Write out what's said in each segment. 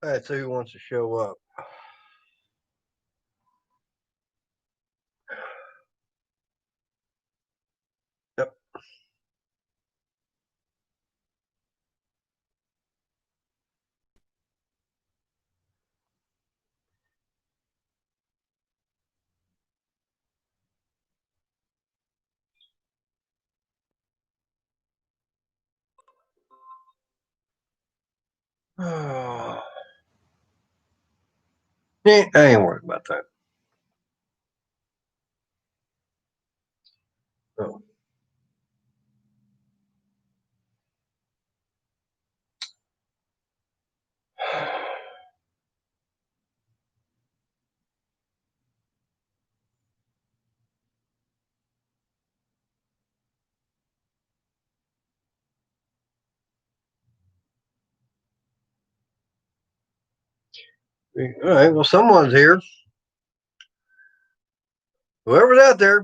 All right, so who wants to show up? Yep. Oh, I ain't worried about that. Oh. All right, well, someone's here. Whoever's out there,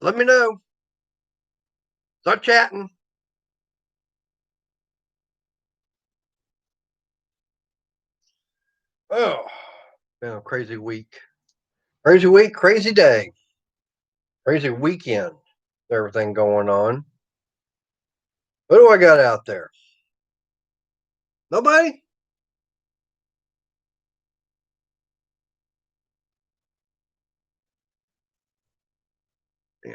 let me know. Start chatting. Oh, been a crazy week. Crazy week, crazy day, crazy weekend. Everything going on. What do I got out there? Nobody? Yeah.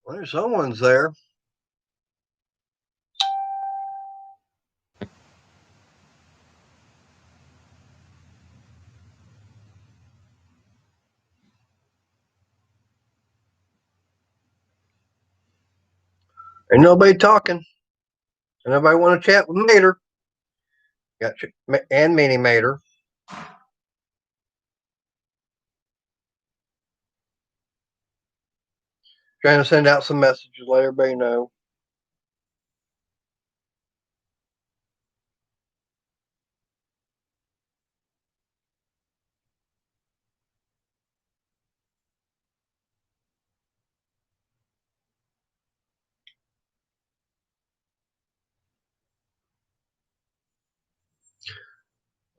Well, someone's there. Ain't nobody talking. And nobody want to chat with Mater. Got and Mini Mater. Trying to send out some messages, let everybody know.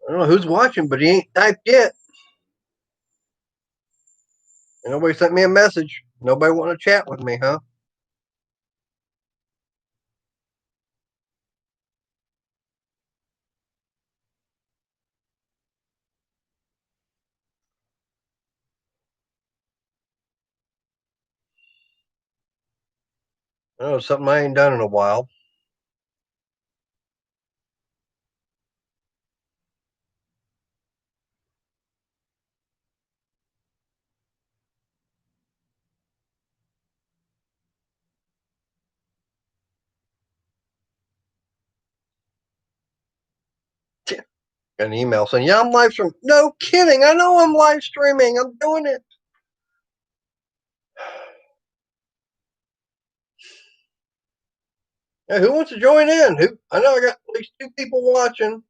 I don't know who's watching, but he ain't typed yet. And nobody sent me a message. Nobody want to chat with me, huh? Oh, something I ain't done in a while. Got an email saying, "Yeah, I'm live streaming." No kidding. I know I'm live streaming. I'm doing it. Yeah, who wants to join in? Who? I know I got at least two people watching.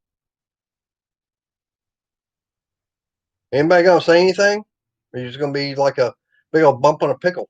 Anybody gonna say anything? Or you just gonna be like a big old bump on a pickle?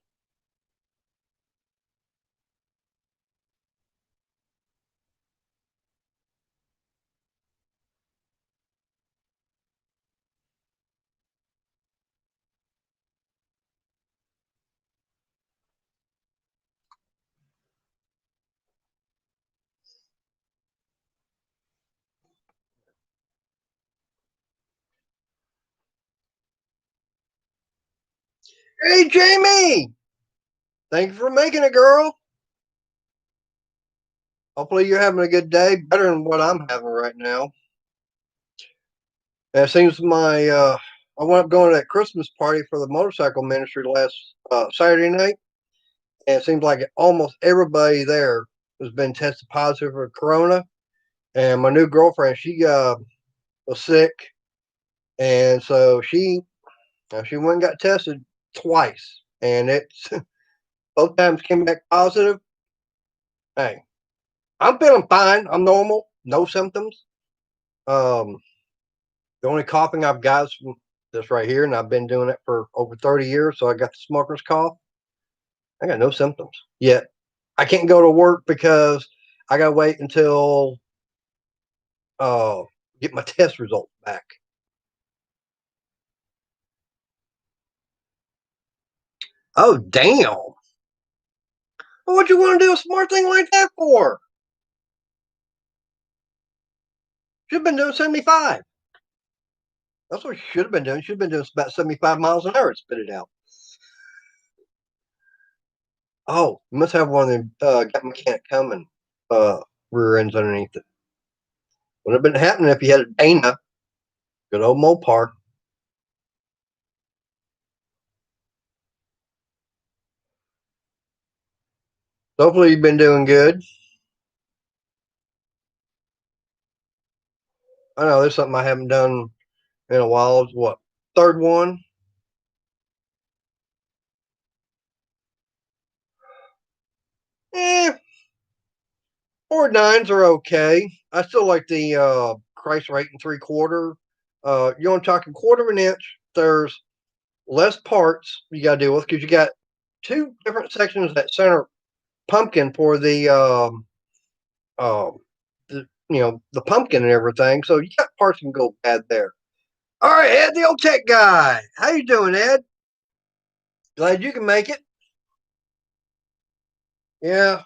Hey, Jamie! Thank you for making it, girl. Hopefully you're having a good day, better than what I'm having right now. And it seems I wound up going to that Christmas party for the motorcycle ministry last Saturday night, and it seems like almost everybody there has been tested positive for corona. And my new girlfriend, she was sick, and so she went and got tested twice, and it's both times came back positive. Hey, I'm feeling fine. I'm normal, no symptoms. Um, the only coughing I've got is this right here, and I've been doing it for over 30 years. So I got the smoker's cough. I got no symptoms yet. I can't go to work because I got to wait until uh get my test results back. Oh damn! Well, what you want to do a smart thing like that for? Should have been doing 75. That's what you should have been doing. Should have been doing about 75 miles an hour to spit it out. Oh, you must have one of them got mechanic coming rear ends underneath it. Would have been happening if you had a Dana, good old Mopar. Hopefully you've been doing good. I know there's something I haven't done in a while. It's what, third one? Eh, 4.9s are okay. I still like the Christ rate and 3/4. You want talking quarter of an inch? There's less parts you got to deal with because you got two different sections that center pumpkin for um, the pumpkin and everything. So you got parts can go bad there. All right, Ed, the old tech guy. How you doing, Ed? Glad you can make it. Yeah,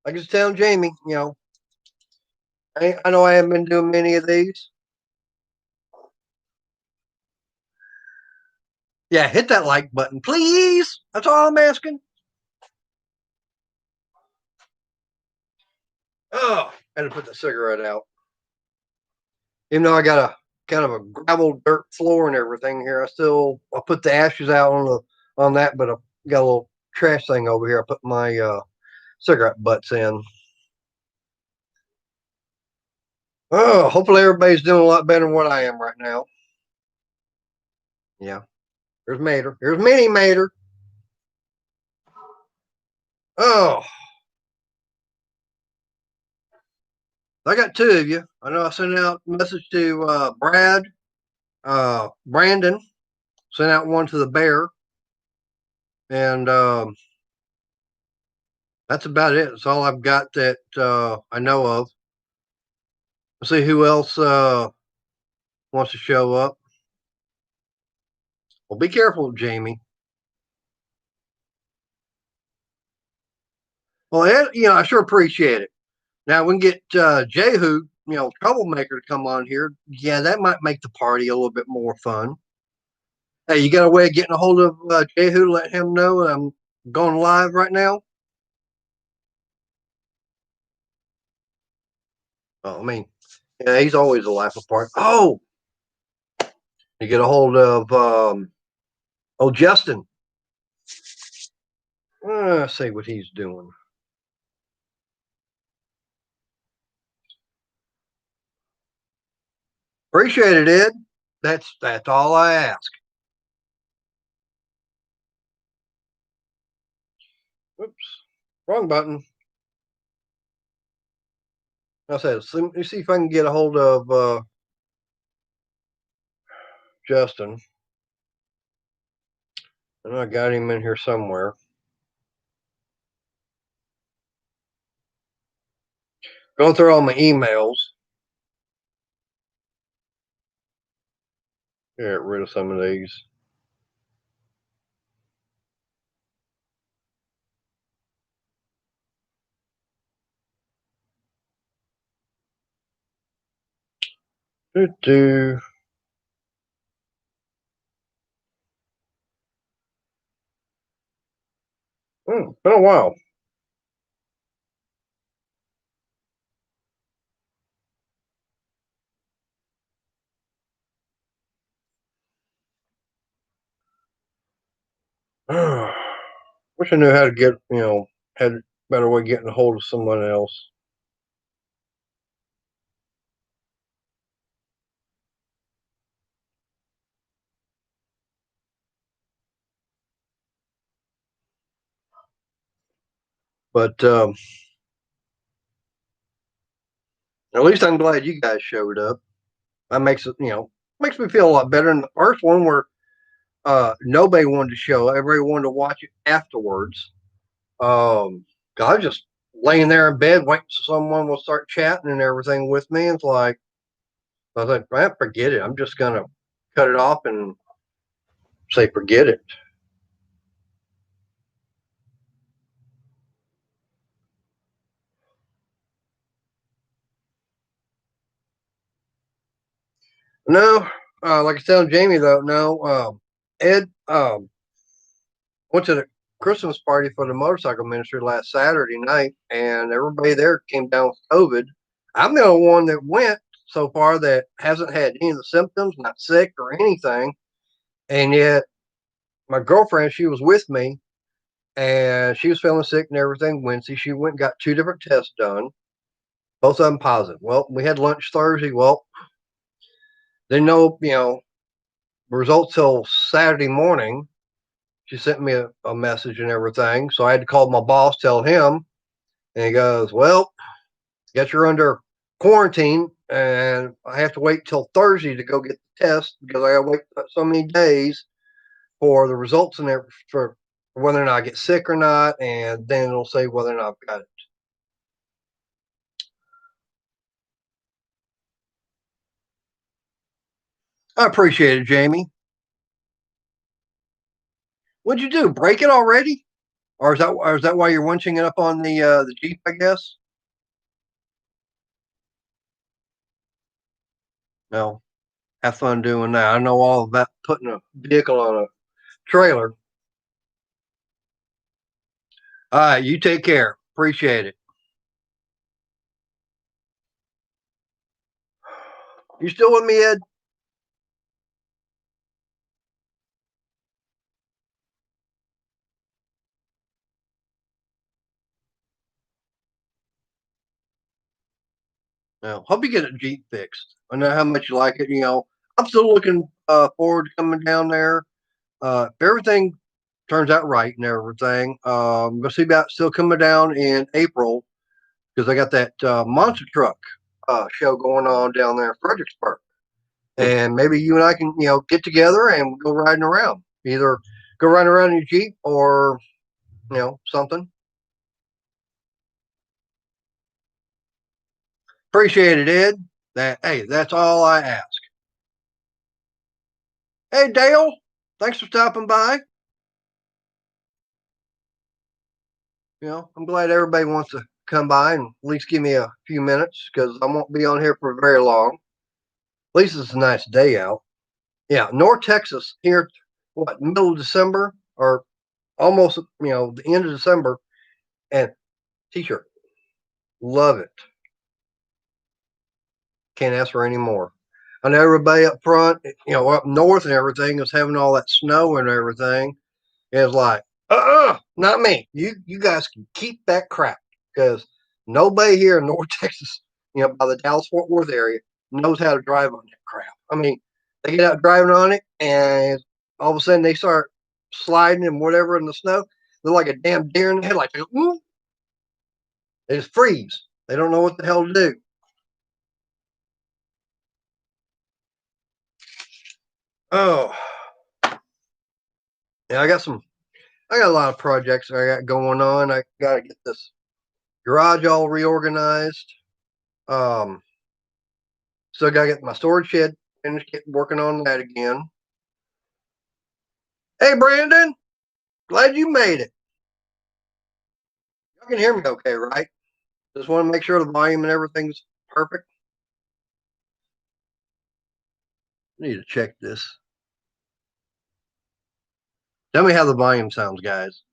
I was telling Jamie. I know I haven't been doing many of these. Yeah, hit that like button, please. That's all I'm asking. Oh, I had to put the cigarette out. Even though I got a kind of a gravel dirt floor and everything here, I put the ashes out on that, but I got a little trash thing over here. I put my cigarette butts in. Oh, hopefully everybody's doing a lot better than what I am right now. Yeah. Here's Mater. Here's Mini Mater. Oh, I got two of you. I know I sent out a message to Brad, Brandon, sent out one to the bear, and that's about it. That's all I've got that I know of. Let's see who else wants to show up. Well, be careful, Jamie. Well, Ed, I sure appreciate it. Now we can get Jehu, troublemaker, to come on here. Yeah, that might make the party a little bit more fun. Hey, you got a way of getting a hold of Jehu to let him know I'm going live right now? Oh, I mean, yeah, he's always a laugh apart. Oh, you get a hold of Justin. See what he's doing. Appreciate it, Ed. That's all I ask. Oops, wrong button. I said, let me see if I can get a hold of Justin. And I got him in here somewhere. Going through all my emails. Get rid of some of these. Do do. Been a while. Wish I knew how to get, had a better way of getting a hold of someone else. But at least I'm glad you guys showed up. That makes it, makes me feel a lot better than the first one where nobody wanted to show. Everybody wanted to watch it afterwards. Um, I was just laying there in bed waiting for someone will start chatting and everything with me. And it's like, I was like, man, forget it. I'm just going to cut it off and say, forget it. No, like I was telling Jamie, though, no, Ed went to the Christmas party for the motorcycle ministry last Saturday night, and everybody there came down with COVID. I'm the only one that went so far that hasn't had any of the symptoms, not sick or anything. And yet, my girlfriend, she was with me, and she was feeling sick and everything Wednesday. She went and got two different tests done, both of them positive. Well, we had lunch Thursday. Well, didn't know, results till Saturday morning. She sent me a message and everything. So I had to call my boss, tell him, and he goes, well, guess you're under quarantine, and I have to wait till Thursday to go get the test because I got to wait so many days for the results and for whether or not I get sick or not, and then it'll say whether or not I've got it. I appreciate it, Jamie. What'd you do? Break it already? Or is that why you're winching it up on the Jeep, I guess? No. Have fun doing that. I know all about putting a vehicle on a trailer. All right, you take care. Appreciate it. You still with me, Ed? No. Hope you get a Jeep fixed. I know how much you like it. I'm still looking forward to coming down there. If everything turns out right and everything, I'm gonna see about still coming down in April because I got that monster truck show going on down there in Fredericksburg, and maybe you and I can get together and go riding around. Either go riding around in your Jeep or something. Appreciate it, Ed. That's all I ask. Hey, Dale, thanks for stopping by. I'm glad everybody wants to come by and at least give me a few minutes because I won't be on here for very long. At least it's a nice day out. Yeah, North Texas here, what, middle of December or almost, the end of December, and t-shirt. Love it. Can't ask for any more. I know everybody up front, up north and everything is having all that snow and everything. It's like, not me. You guys can keep that crap because nobody here in North Texas, by the Dallas Fort Worth area, knows how to drive on that crap. I mean, they get out driving on it, and all of a sudden they start sliding and whatever in the snow. They're like a damn deer in the headlights. They just freeze. They don't know what the hell to do. Oh, yeah, I got a lot of projects I got going on. I got to get this garage all reorganized. Um, So I gotta get my storage shed finished, get working on that again. Hey Brandon, glad you made it. You can hear me okay, right? Just want to make sure the volume and everything's perfect. I need to check this. Tell me how the volume sounds, guys.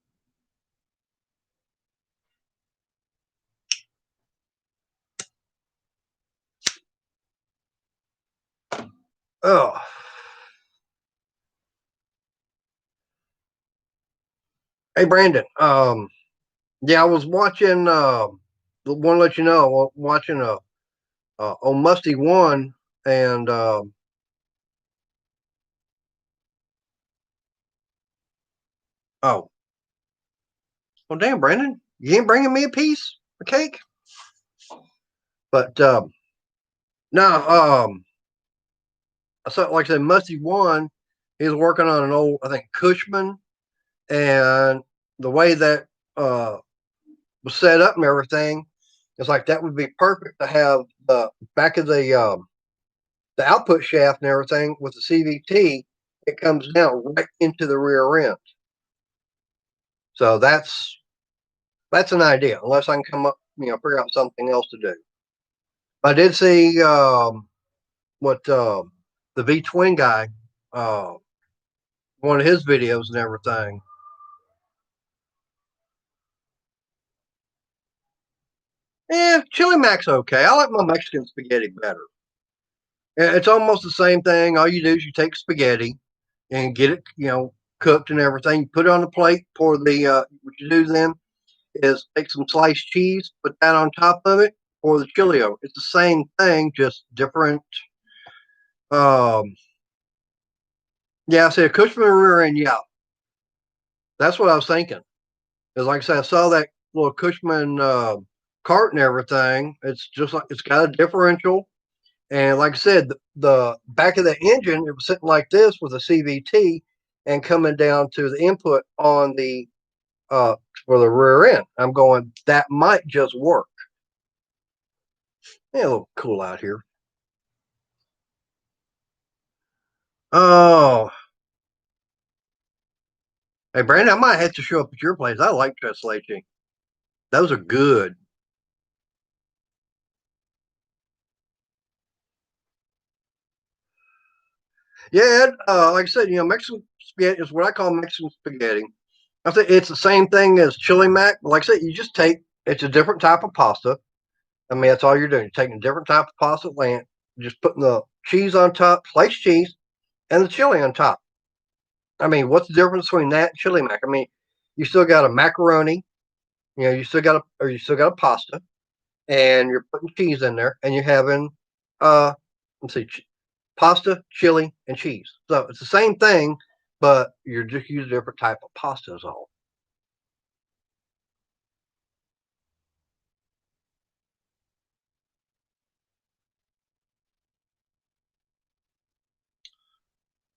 Oh, Hey Brandon, yeah, I was watching. Want to let you know, I was watching on Musty One, and oh, well, damn, Brandon, you ain't bringing me a piece of cake, but no, so like I said, Musty One, he was working on an old, I think, Cushman, and the way that uh was set up and everything, it's like that would be perfect to have the back of the output shaft and everything with the CVT, it comes down right into the rear end. So that's an idea, unless I can come up, figure out something else to do. I did see what the V Twin guy, uh, one of his videos and everything. Chili Mac's okay. I like my Mexican spaghetti better. It's almost the same thing. All you do is you take spaghetti and get it, cooked and everything. You put it on the plate. Pour the what you do then is take some sliced cheese, put that on top of it, or the chili over. It's the same thing, just different. Um, yeah, I said Cushman rear end. Yeah, that's what I was thinking. Because like I said, I saw that little Cushman cart and everything. It's just like it's got a differential, and like I said, the back of the engine it was sitting like this with a CVT, and coming down to the input on the uh for the rear end. I'm going that might just work. Yeah, a little cool out here. Oh, hey, Brandon, I might have to show up at your place. I like tres leche. Those are good. Yeah, like I said, Mexican spaghetti is what I call Mexican spaghetti. I say it's the same thing as chili mac. Like I said, you just take it's a different type of pasta. I mean, that's all you're doing. You're taking a different type of pasta, land, just putting the cheese on top, sliced cheese, and the chili on top. I mean, what's the difference between that and chili mac? I mean, you still got a macaroni. You still got a pasta, and you're putting cheese in there, and you're having uh, let's see, pasta, chili, and cheese. So it's the same thing, but you're just using a different type of pasta is all.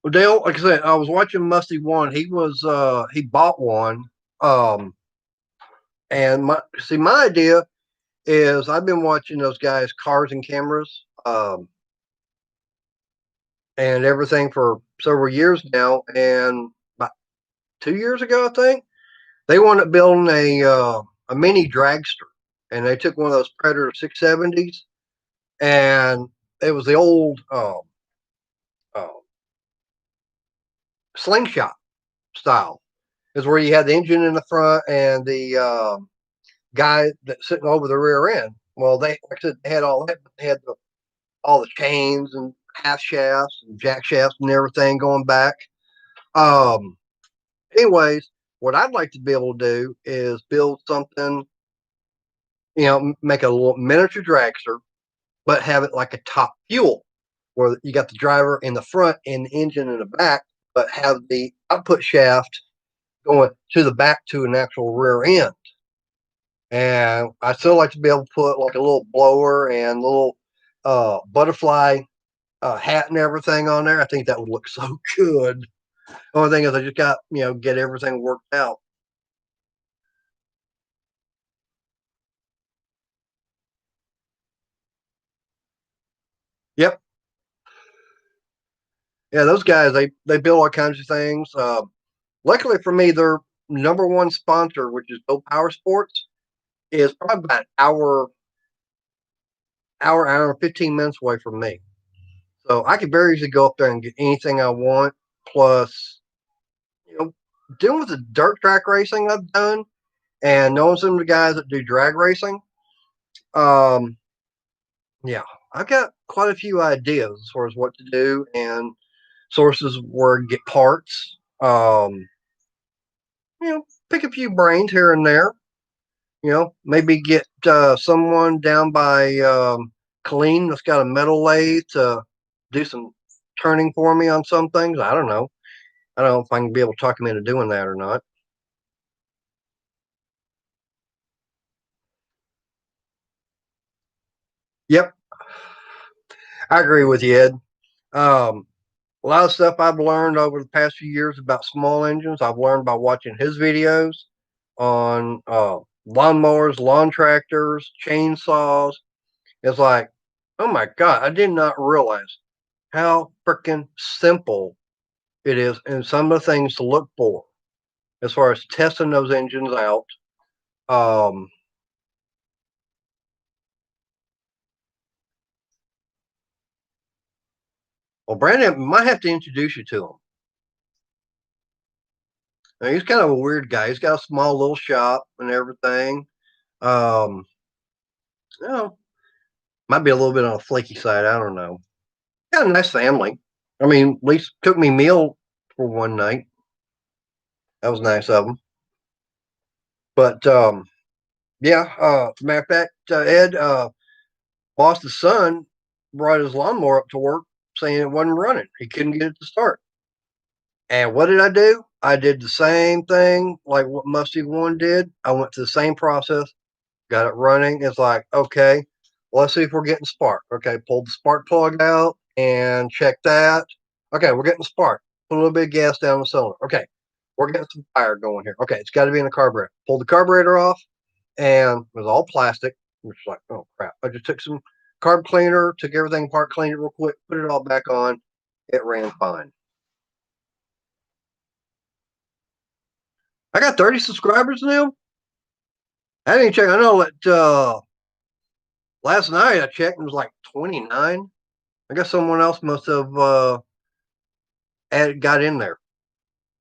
Well, Dale, like I said, I was watching Musty One. He bought one. Um and my idea is I've been watching those guys cars and cameras and everything for several years now, and about 2 years ago I think they wanted building a mini dragster, and they took one of those Predator 670s, and it was the old uh, slingshot style. Is where you had the engine in the front and the guy that's sitting over the rear end. Well, like I said, they had all that, but they had all the chains and half shafts and jack shafts and everything going back. Um, anyways, what I'd like to be able to do is build something, make a little miniature dragster, but have it like a top fuel where you got the driver in the front and the engine in the back, but have the output shaft going to the back to an actual rear end. And I still like to be able to put like a little blower and a little butterfly hat and everything on there. I think that would look so good. The only thing is I just got, get everything worked out. Yep. Yeah, those guys, they build all kinds of things. Luckily for me, their number one sponsor, which is Go Power Sports, is probably about an hour and 15 minutes away from me. So I could very easily go up there and get anything I want. Plus, you know, dealing with the dirt track racing I've done and knowing some of the guys that do drag racing, um, yeah, I've got quite a few ideas as far as what to do and sources where to get parts. You know, pick a few brains here and there. Maybe get someone down by Colleen that's got a metal lathe to do some turning for me on some things. I don't know. I don't know if I can be able to talk him into doing that or not. Yep, I agree with you, Ed. Um, a lot of stuff I've learned over the past few years about small engines, I've learned by watching his videos on lawnmowers, lawn tractors, chainsaws. It's like, oh my God, I did not realize how freaking simple it is and some of the things to look for as far as testing those engines out. Um, well, Brandon might have to introduce you to him. Now, he's kind of a weird guy. He's got a small little shop and everything. Um, you know, might be a little bit on the flaky side. I don't know. Got a nice family. I mean, at least took me meal for one night. That was nice of him. But yeah, matter of fact, Ed, boss's son brought his lawnmower up to work saying it wasn't running. He couldn't get it to start. And what did I do? I did the same thing like what Musty One did. I went through the same process, got it running. It's like, okay, well, let's see if we're getting spark. Okay, pulled the spark plug out and check that. Okay, we're getting spark. Put a little bit of gas down the cylinder. Okay, we're getting some fire going here. Okay, it's got to be in the carburetor. Pulled the carburetor off, and it was all plastic. Which was like, oh crap! I just took some carb cleaner, took everything apart, cleaned it real quick, put it all back on. It ran fine. I got 30 subscribers now. I didn't check. I know that last night I checked and it was like 29. I guess someone else must have got in there.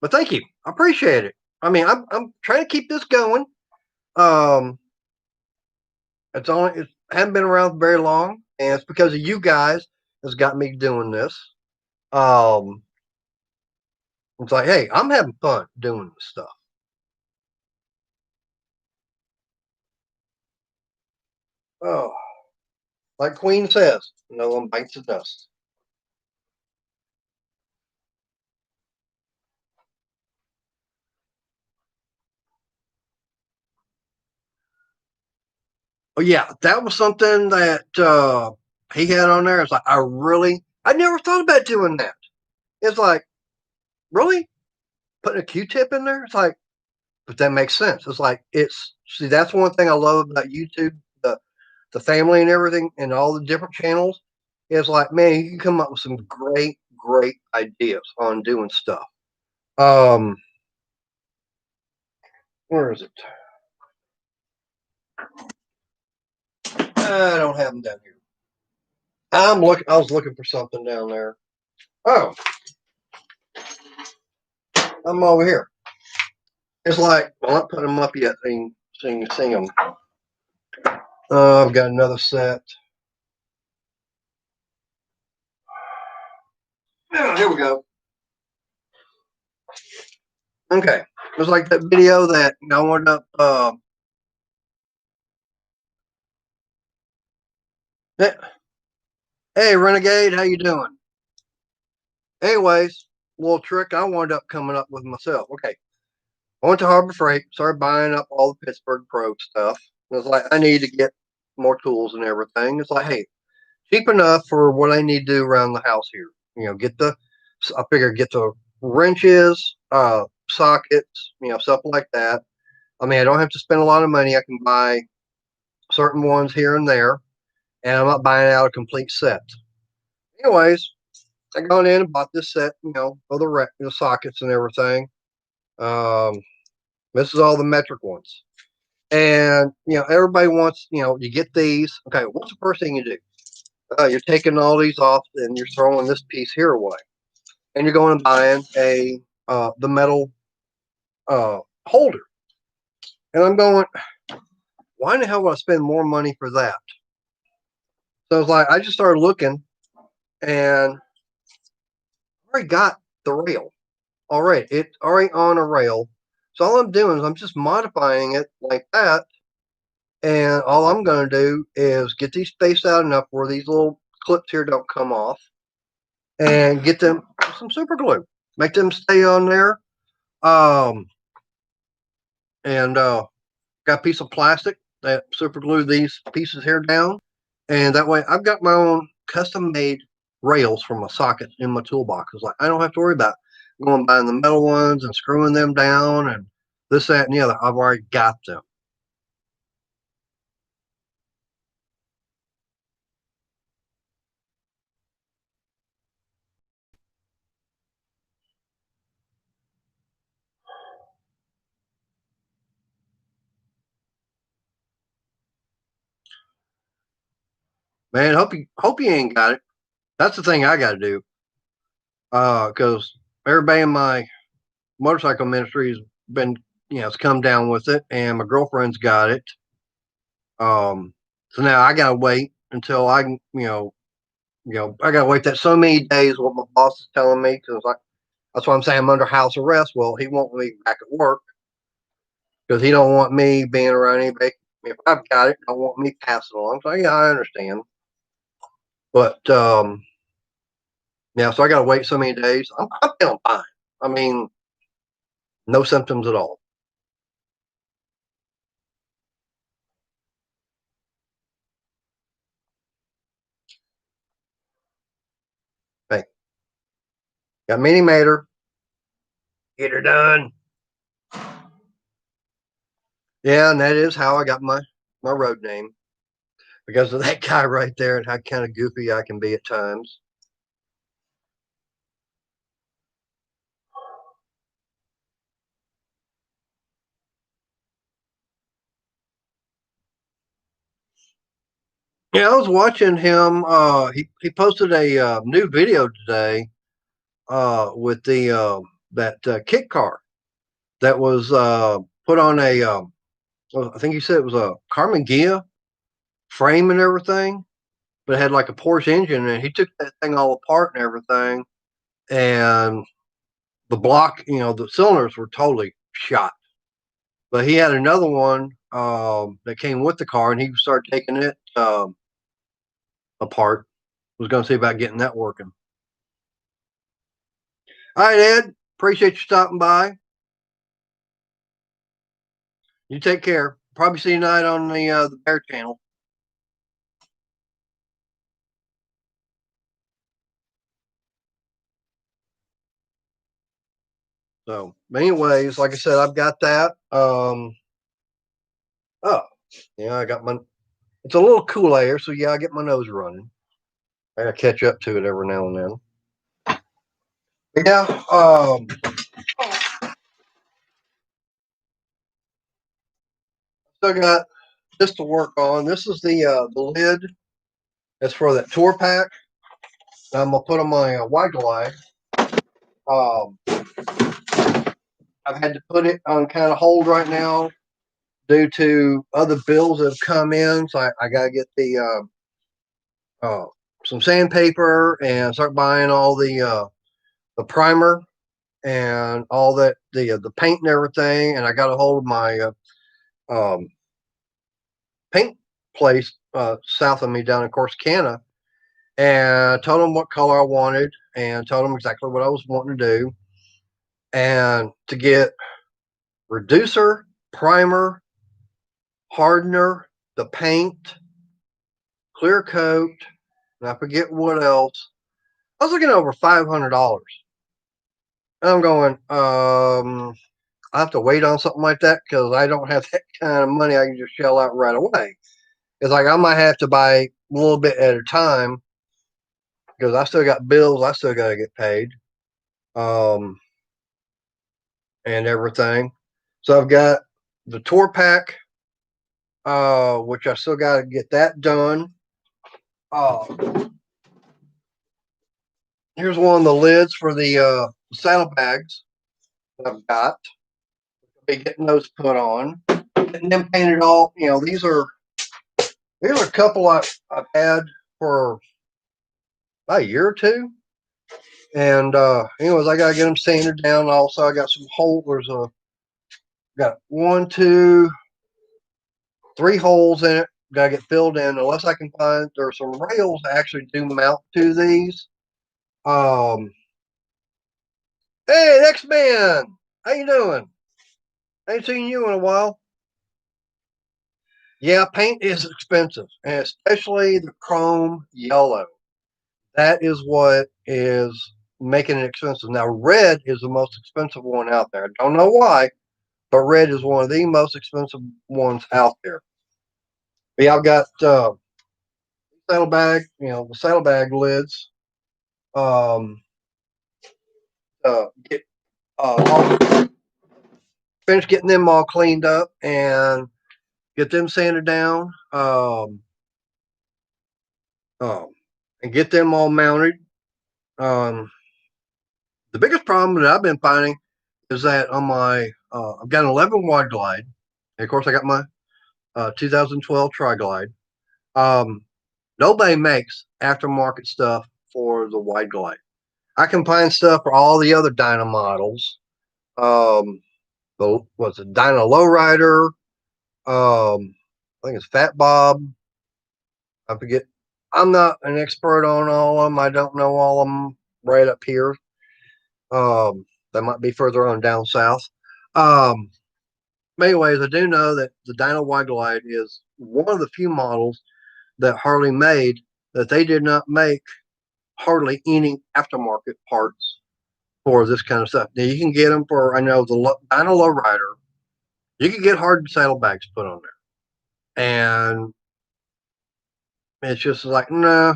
But thank you. I appreciate it. I mean, I'm trying to keep this going. Um, it hasn't been around very long, and it's because of you guys that's got me doing this. Um, it's like, hey, I'm having fun doing this stuff. Oh, like Queen says, no one bites the dust. Oh yeah, that was something that he had on there. It's like I never thought about doing that. It's like, really putting a Q-tip in there? It's like, but that makes sense. It's like that's one thing I love about YouTube, the family and everything, and all the different channels. It's like, man, you can come up with some great ideas on doing stuff. Um, where is it? I don't have them down here. I was looking for something down there. Oh, I'm over here. It's like, well, I'm not putting them up yet. Sing them. I've got another set. Oh, here we go. Okay. It was like that video that I wanted up. Hey, Renegade, how you doing? Anyways, little trick I wound up coming up with myself. Okay. I went to Harbor Freight, started buying up all the Pittsburgh Pro stuff. And it was like, I need to get more tools and everything. It's like, hey, cheap enough for what I need to do around the house here. I figure get the wrenches, sockets, stuff like that. I mean, I don't have to spend a lot of money. I can buy certain ones here and there, and I'm not buying out a complete set. Anyways, I gone in and bought this set, of the sockets and everything. Um, this is all the metric ones. And, everybody wants, you get these. Okay, what's the first thing you do? You're taking all these off and you're throwing this piece here away. And you're going and buying the metal holder. And I'm going, why in the hell would I spend more money for that? So it's like, I just started looking and I already got the rail. All right, it's already on a rail. So all I'm doing is I'm just modifying it like that. And all I'm going to do is get these spaced out enough where these little clips here don't come off, and get them some super glue. Make them stay on there. Um, and got a piece of plastic that super glue these pieces here down. And that way I've got my own custom made rails for my sockets in my toolbox. It's like I don't have to worry about going buying the metal ones and screwing them down and this, that, and the other. I've already got them. Man, hope you ain't got it. That's the thing I got to do. Because everybody in my motorcycle ministry has been, it's come down with it, and my girlfriend's got it. So now I gotta wait until I can, I gotta wait that so many days. What my boss is telling me, because like that's why I'm saying I'm under house arrest. Well, he won't me back at work because he don't want me being around anybody. If I've got it, don't want me passing along. So yeah, I understand. But yeah, so I gotta wait so many days. I'm feeling fine. I mean, no symptoms at all. Hey, got Mini Mater. Get her done. Yeah, and that is how I got my road name, because of that guy right there and how kind of goofy I can be at times. Yeah, I was watching him. He posted a new video today with the that kit car that was put on a. I think he said it was a Carmen Ghia frame and everything, but it had like a Porsche engine, and he took that thing all apart and everything, and the block, the cylinders were totally shot. But he had another one that came with the car, and he started taking it apart. Was going to see about getting that working. All right, Ed. Appreciate you stopping by. You take care. Probably see you tonight on the Bear Channel. So, anyways, like I said, I've got that. Oh, yeah, I got my. It's a little cool air, so yeah, I get my nose running. I gotta catch up to it every now and then. But yeah. Still got this to work on. This is the lid. It's for that tour pack. I'm gonna put on my white glide. Um, I've had to put it on kind of hold right now due to other bills that have come in. So I got to get uh, some sandpaper and start buying all the primer and all that the paint and everything. And I got a hold of my um, paint place south of me down in Corsicana, and I told them what color I wanted and told them exactly what I was wanting to do, and to get reducer, primer, hardener, the paint, clear coat, and I forget what else. I was looking at over $500. And I'm going, I have to wait on something like that because I don't have that kind of money I can just shell out right away. It's like I might have to buy a little bit at a time because I still got bills I still got to get paid, um, and everything. So I've got the tour pack, which I still got to get that done. Uh, Here's one of the lids for the saddlebags that I've got. I'll be getting those put on, getting them painted all. These are a couple I've had for about a year or two. And anyways, I gotta get them sanded down. Also, I got some holders. got 1, 2, 3 holes in it. Gotta get filled in unless I can find there's some rails that actually do mount to these. Um, hey, X-Man, how you doing? Ain't seen you in a while. Yeah, paint is expensive, and especially the chrome yellow. That is what is making it expensive. Now, red is the most expensive one out there. I don't know why, but red is one of the most expensive ones out there. But yeah, I've got saddlebag, the saddlebag lids. Um, get all, finish getting them all cleaned up and get them sanded down. Um, and get them all mounted. Um, the biggest problem that I've been finding is that on my I've got an 11 wide glide. And of course, I got my 2012 Tri Glide. Um, Nobody makes aftermarket stuff for the wide glide. I can find stuff for all the other Dyna models. What's it, Dyna Lowrider? I think it's Fat Bob. I forget. I'm not an expert on all of them. I don't know all of them right up here. That might be further on down south. Um, but anyways, I do know that the Dyna Wide Glide is one of the few models that Harley made that they did not make hardly any aftermarket parts for this kind of stuff. Now you can get them for I know the Dyna Lowrider. You can get hard saddlebags put on there, and it's just like no,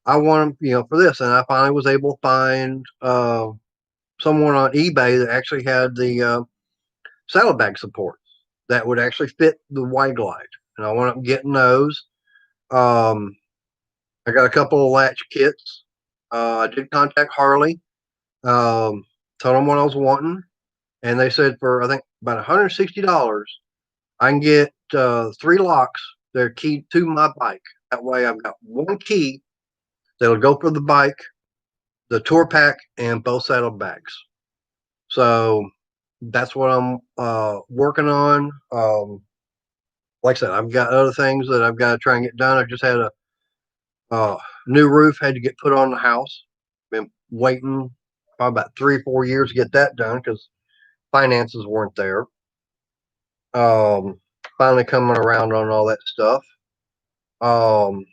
I want them, for this. And I finally was able to find someone on eBay that actually had the saddlebag supports that would actually fit the wide glide, and I went up getting those. Um, I got a couple of latch kits. I did contact Harley, um, told them what I was wanting, and they said for I think about $160, I can get 3 locks that are keyed to my bike. That way, I've got one key that'll go for the bike, the tour pack, and both saddlebags. So that's what I'm working on. Like I said, I've got other things that I've got to try and get done. I just had a uh, new roof had to get put on the house. Been waiting probably about 3 or 4 years to get that done because finances weren't there. Um, Finally coming around on all that stuff. Um,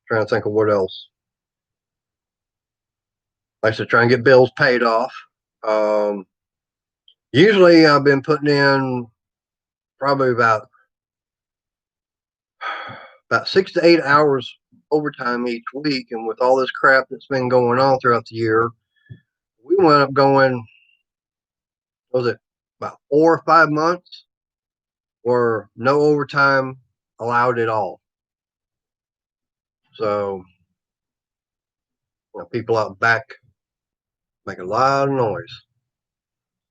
Trying to think of what else. Like I said, trying to get bills paid off. Um, Usually, I've been putting in probably about 6 to 8 hours overtime each week, and with all this crap that's been going on throughout the year, we went up going. Was it about 4 or 5 months where no overtime allowed at all? So people out back make a lot of noise.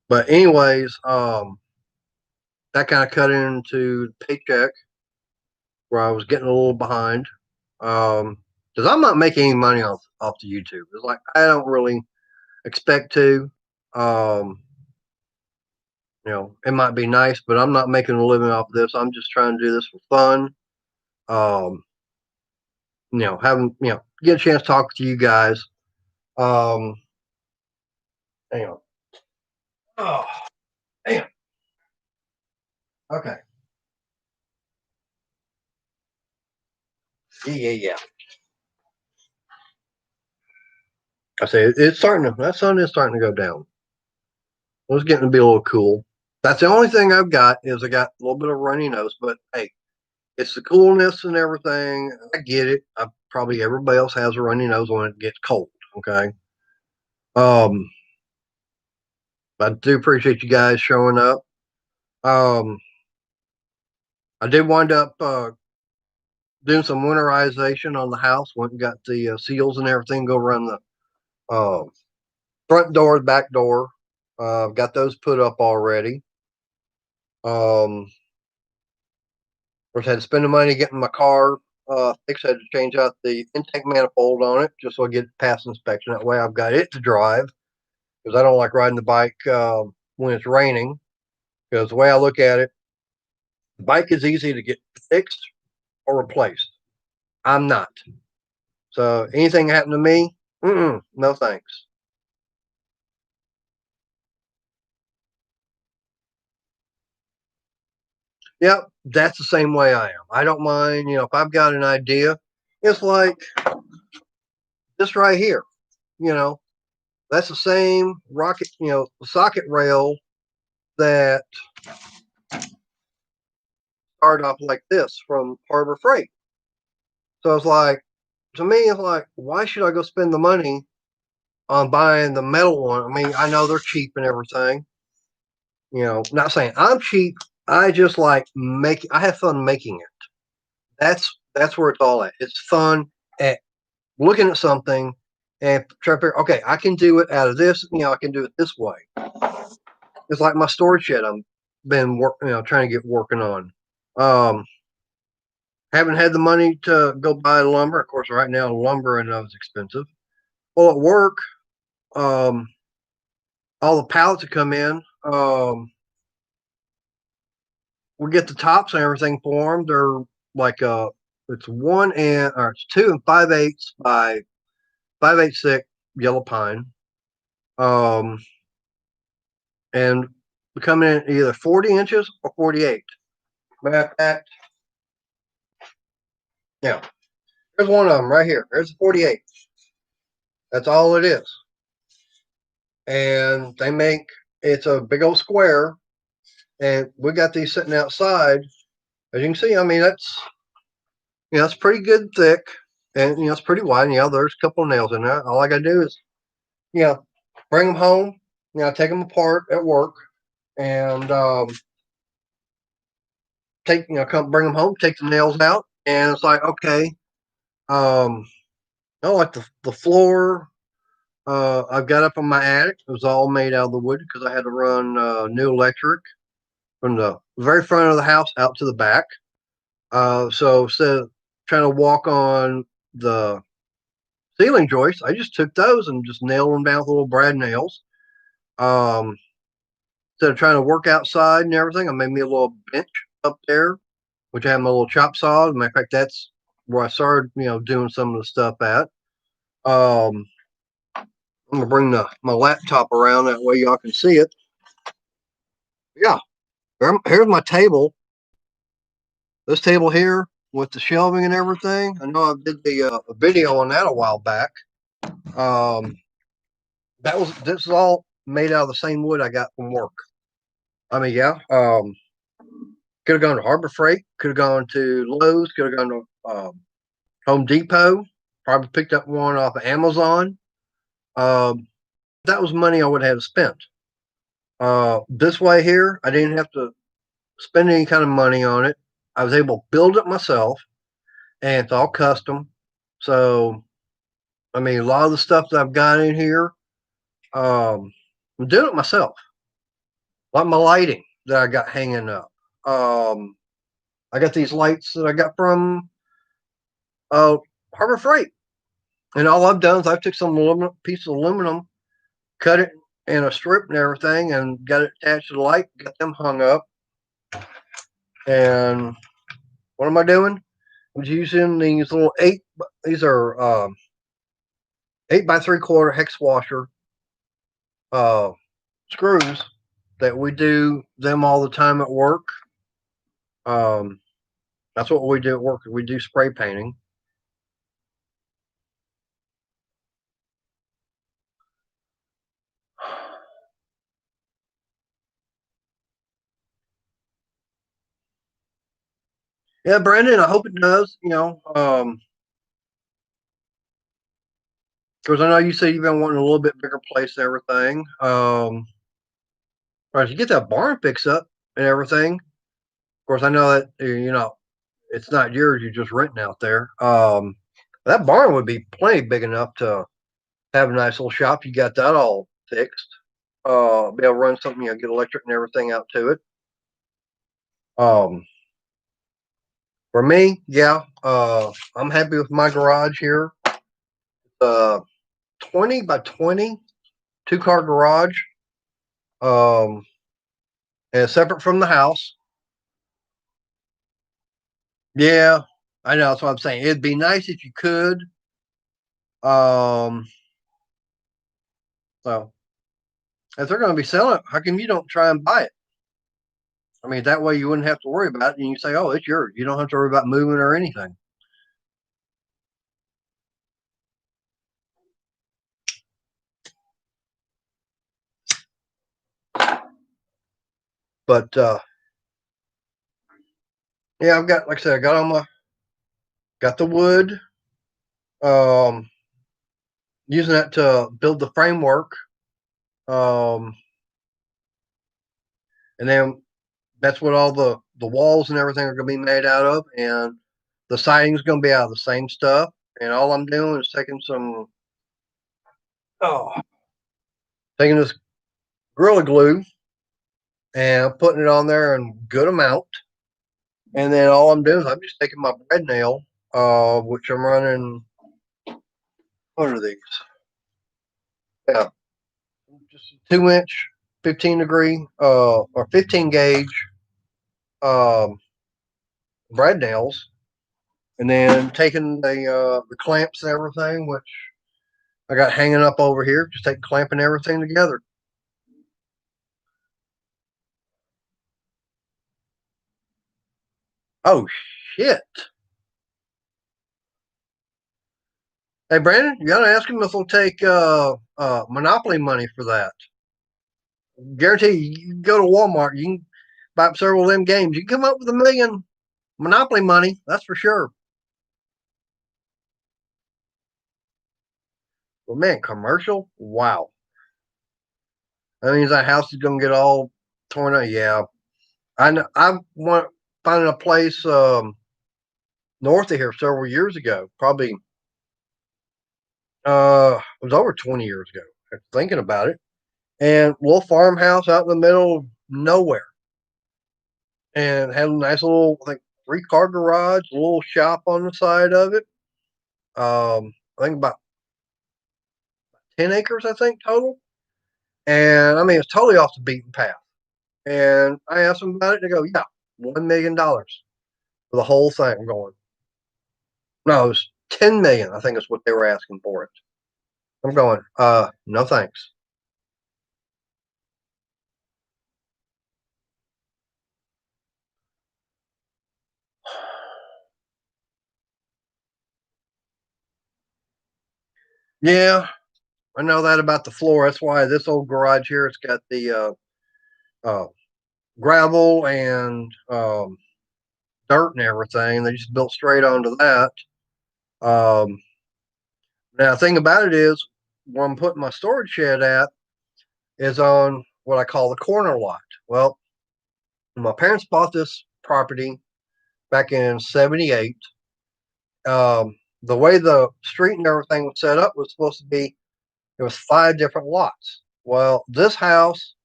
But anyways, that kind of cut into paycheck where I was getting a little behind. Because I'm not making any money off the YouTube. It's like I don't really expect to. Um, it might be nice, but I'm not making a living off of this. I'm just trying to do this for fun. Um, having get a chance to talk to you guys. Um, hang on. Oh, damn. Okay. Yeah. I say it's starting to. That sun is starting to go down. It's getting to be a little cool. That's the only thing I've got is I got a little bit of runny nose, but hey, it's the coolness and everything. I get it. Probably everybody else has a runny nose when it gets cold. Okay. Um, I do appreciate you guys showing up. Um, I did wind up doing some winterization on the house. Went and got the seals and everything go around the uh, front door, back door. Got those put up already. Of course, I had to spend the money getting my car fixed. I had to change out the intake manifold on it just so I get past inspection. That way, I've got it to drive because I don't like riding the bike when it's raining, because the way I look at it, the bike is easy to get fixed or replaced. I'm not. So anything happened to me, no thanks. Yep, that's the same way I am. I don't mind, if I've got an idea, it's like this right here, you know, that's the same rocket, socket rail that started off like this from Harbor Freight. So it's like, to me, it's like, why should I go spend the money on buying the metal one? I mean, I know they're cheap and everything. Not saying I'm cheap. I just like I have fun making it. That's where it's all at. It's fun at looking at something and trying to figure, okay, I can do it out of this, I can do it this way. It's like my storage shed I'm been trying to get working on. Um, haven't had the money to go buy lumber. Of course, right now lumber I know is expensive. Well, at work, um, all the pallets that come in, we get the tops and everything for them. They're like it's 2 5/8 by 5/8 thick yellow pine. Um, and we come in either 40 inches or 48. Matter of fact, yeah, there's one of them right here. There's a 48. That's all it is. And it's a big old square, and we got these sitting outside. As you can see, I mean it's pretty good thick, and it's pretty wide. And there's a couple of nails in there. All I gotta do is bring them home. Take them apart at work, and come bring them home, take the nails out, and it's like, okay, like the floor. I've got up on my attic. It was all made out of the wood because I had to run new electric from the very front of the house out to the back. So instead of trying to walk on the ceiling joists, I just took those and just nailed them down with little brad nails. Um, Instead of trying to work outside and everything, I made me a little bench up there, which I have my little chop saw. As a matter of fact, that's where I started, doing some of the stuff at. Um, I'm gonna bring my laptop around that way y'all can see it. Yeah, here's my table. This table here with the shelving and everything. I know I did the video on that a while back. Um, this is all made out of the same wood I got from work. I mean, yeah. Could have gone to Harbor Freight. Could have gone to Lowe's. Could have gone to Home Depot. Probably picked up one off of Amazon. Um, that was money I would have spent. This way here, I didn't have to spend any kind of money on it. I was able to build it myself, and it's all custom. So, I mean, a lot of the stuff that I've got in here, I'm doing it myself. Like my lighting that I got hanging up. I got these lights that I got from Harbor Freight, and all I've done is I've took some piece of aluminum, cut it in a strip and everything, and got it attached to the light. Got them hung up. And what am I doing? I'm using these little eight. These are 8 by 3/4 hex washer uh, screws that we do them all the time at work. Um, that's what we do at work. We do spray painting. Yeah, Brandon, I hope it does. Because I know you said you've been wanting a little bit bigger place and everything. As you get that barn fixed up and everything, of course, I know that it's not yours. You're just renting out there. That barn would be plenty big enough to have a nice little shop. You got that all fixed. Be able to run something, get electric and everything out to it. Um, for me, yeah, I'm happy with my garage here. 20 by 20 2-car garage. Um, and it's separate from the house. Yeah, I know. That's what I'm saying. It'd be nice if you could. Um, so if they're going to be selling it, how come you don't try and buy it? I mean, that way you wouldn't have to worry about it. And you say, oh, it's yours. You don't have to worry about moving or anything. But yeah, I've got, like I said, I got on my, got the wood, um, using that to build the framework. Um, and then that's what all the walls and everything are going to be made out of. And the siding is going to be out of the same stuff. And all I'm doing is oh, taking this Gorilla Glue and putting it on there in good amount. And then all I'm doing is I'm just taking my bread nail, which I'm running. What are these? Yeah, just 2 inch, 15 degree, or 15 gauge um, bread nails, and then taking the clamps and everything, which I got hanging up over here. Just take clamping everything together. Oh shit! Hey Brandon, you gotta ask him if he'll take Monopoly money for that. Guarantee you can go to Walmart, you can buy up several of them games. You can come up with $1 million Monopoly money, that's for sure. Well, man, commercial? Wow. That means that house is gonna get all torn up. Yeah, I want finding a place north of here several years ago. Probably it was over 20 years ago. Thinking about it, and little farmhouse out in the middle of nowhere, and had a nice little, I think, 3 car garage, a little shop on the side of it. I think about 10 acres, I think total. And I mean, it's totally off the beaten path. And I asked them about it, and they go, "Yeah, $1 million for the whole thing." I'm going, "No, it was 10 million. I think is what they were asking for it." I'm going, no thanks." Yeah, I know that about the floor. That's why this old garage here, it's got the uh, gravel and dirt and everything. They just built straight onto that. Um, Now, the thing about it is, where I'm putting my storage shed at is on what I call the corner lot. Well, my parents bought this property back in '78. The way the street and everything was set up was supposed to be, it was 5 different lots. Well, this house,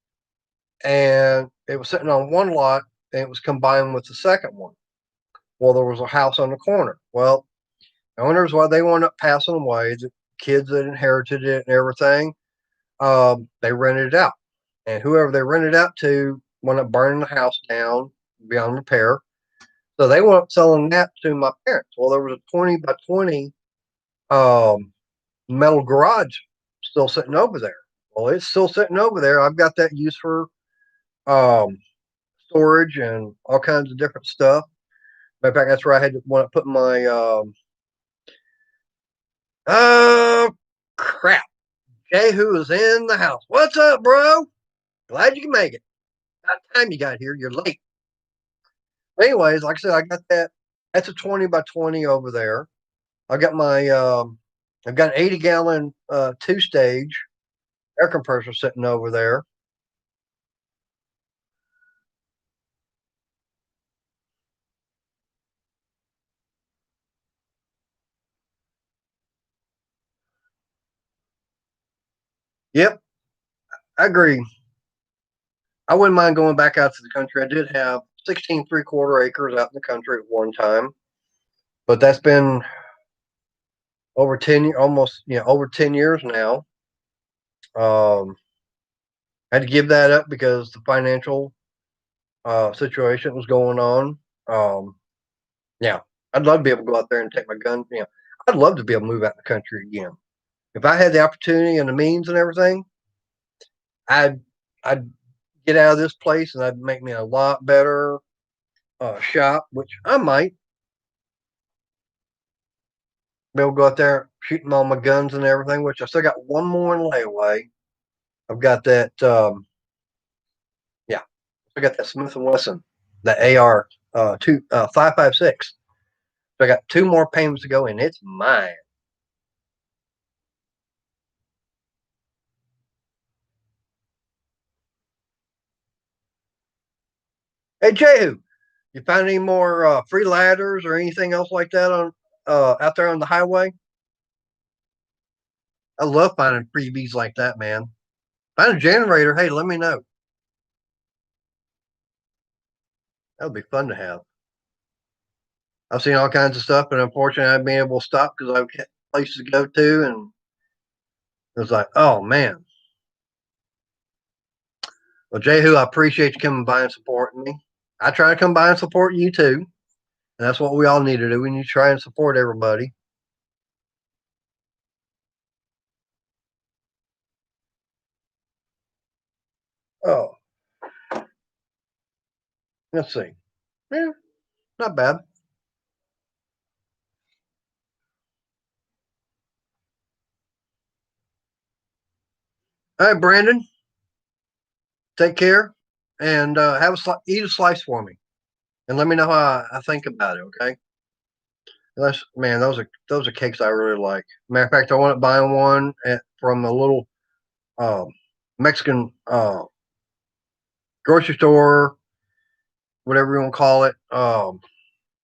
and it was sitting on one lot, and it was combined with the second one. Well, there was a house on the corner. Well, the owners, why they wound up passing away, the kids that inherited it and everything, they rented it out. And whoever they rented out to wound up burning the house down beyond repair. So they wound up selling that to my parents. Well, there was a 20 by 20 um, metal garage still sitting over there. Well, it's still sitting over there. I've got that used for um, storage and all kinds of different stuff. Matter of fact, that's where I had to want to put my oh crap. Jehu is in the house. What's up, bro? Glad you can make it. About time you got here. You're late. Anyways, like I said, I got that. That's a 20 by 20 over there. I got my I've got an 80-gallon 2 stage air compressor sitting over there. Yep, I agree. I wouldn't mind going back out to the country. I did have 16 3/4 acres out in the country at one time, but that's been over 10, almost over 10 years now. Um, I had to give that up because the financial situation was going on. Yeah, I'd love to be able to go out there and take my gun. I'd love to be able to move out in the country again. If I had the opportunity and the means and everything, I'd get out of this place and I'd make me a lot better shop, which I might be able to go out there shooting all my guns and everything. Which I still got one more in layaway. I've got that. Yeah, I got that Smith and Wesson, that AR 5.56. So I got two more payments to go, and it's mine. Hey Jehu, you find any more free ladders or anything else like that on out there on the highway? I love finding freebies like that, man. Find a generator. Hey, let me know. That would be fun to have. I've seen all kinds of stuff, but unfortunately, I've been able to stop because I've got places to go to, and it was like, oh man. Well, Jehu, I appreciate you coming by and supporting me. I try to come by and support you too, and that's what we all need to do. We need to try and support everybody. Oh, let's see. Yeah, not bad. All right, Brandon, take care and have eat a slice for me, and let me know how I think about it. Okay. That's man, those are cakes I really like. Matter of fact, I want to buy one from a little um, Mexican grocery store, whatever you want to call it.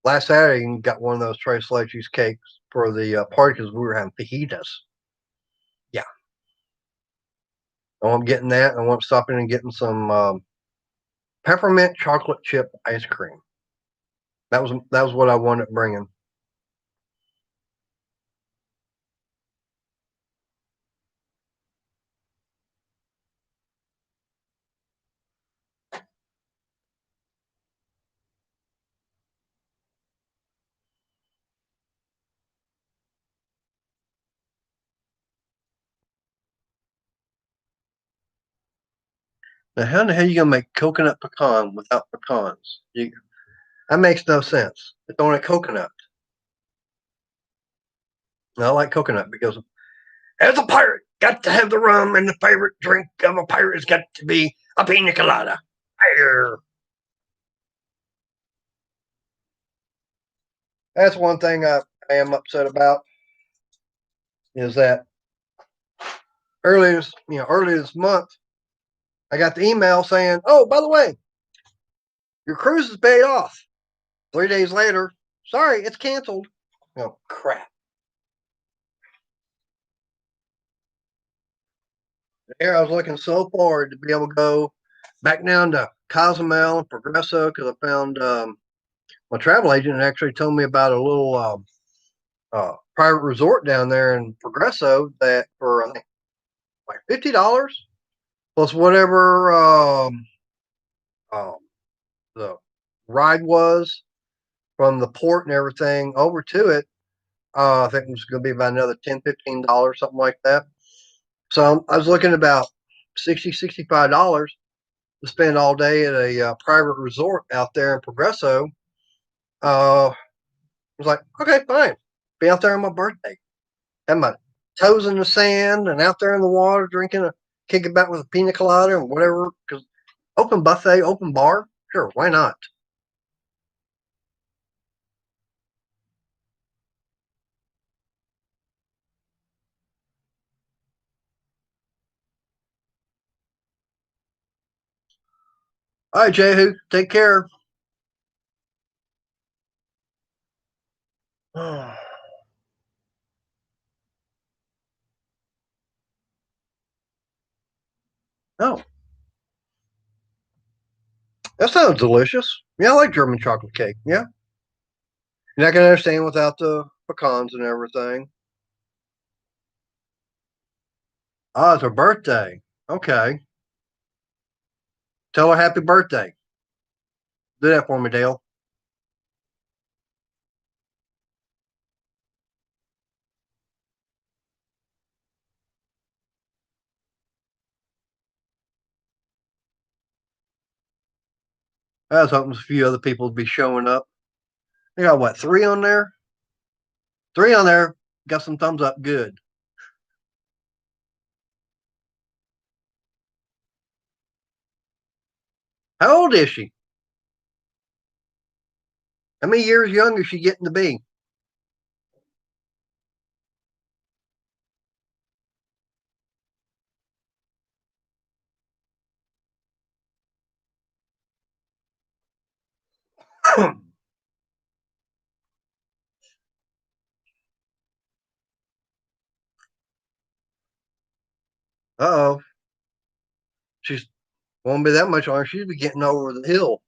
Last Saturday, I got one of those Tres Leches cakes for the party because we were having fajitas. Yeah, I want getting that. I want stopping and getting some peppermint chocolate chip ice cream. That was what I wanted bringing. Now, how the hell are you gonna make coconut pecan without pecans? That makes no sense. It's only coconut. And I like coconut because as a pirate, got to have the rum, and the favorite drink of a pirate has got to be a pina colada. Arr. That's one thing I am upset about is that earlier this month, I got the email saying, "Oh, by the way, your cruise is paid off." 3 days later, sorry, it's canceled. Oh crap! Here I was looking so forward to be able to go back down to Cozumel and Progresso because I found my travel agent actually told me about a little private resort down there in Progresso that for I think like $50 plus whatever um, the ride was from the port and everything over to it. I think it was going to be about another $10, $15, something like that. So I was looking at about $65 to spend all day at a private resort out there in Progresso. I was like, okay, fine. Be out there on my birthday. Have my toes in the sand and out there in the water drinking kicking back with a pina colada and whatever. Because open buffet, open bar, sure, why not? All right, Jehu, take care. Oh, that sounds delicious. Yeah, I like German chocolate cake. Yeah, you're not gonna understand without the pecans and everything. Oh, it's her birthday. Okay. Tell her happy birthday. Do that for me, Dale. I was hoping a few other people would be showing up. They got what, three on there? Three on there. Got some thumbs up. Good. How old is she? How many years younger is she getting to be? Uh oh. She's won't be that much longer. She'll be getting over the hill.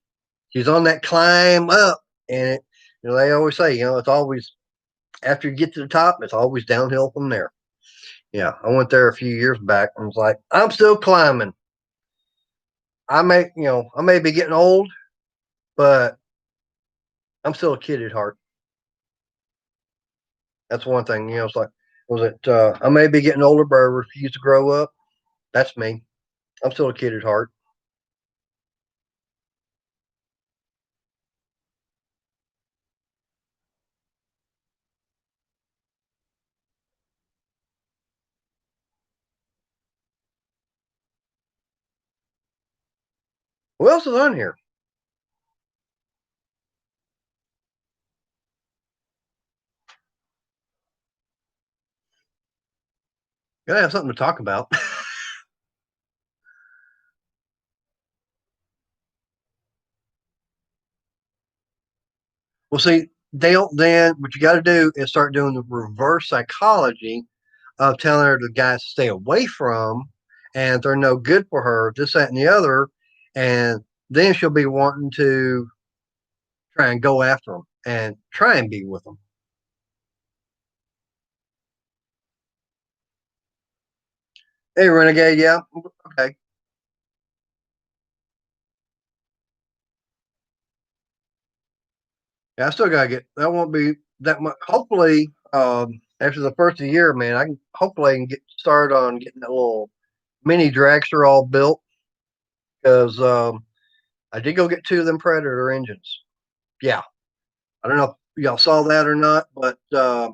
She's on that climb up. And they always say, it's always after you get to the top, it's always downhill from there. Yeah, I went there a few years back and was like, I'm still climbing. I may be getting old, but I'm still a kid at heart. That's one thing. It's like, was it? I may be getting older, but I refuse to grow up. That's me. I'm still a kid at heart. Who else is on here? Gotta have something to talk about. Well, see, Dale, then what you got to do is start doing the reverse psychology of telling her the guys to stay away from, and they're no good for her, this, that, and the other. And then she'll be wanting to try and go after them and try and be with them. Hey, Renegade, yeah, okay. Yeah, I still gotta get. That won't be that much. Hopefully, after the first of the year, man, I can hopefully I can get started on getting that little mini dragster all built because I did go get two of them Predator engines. Yeah, I don't know if y'all saw that or not, but I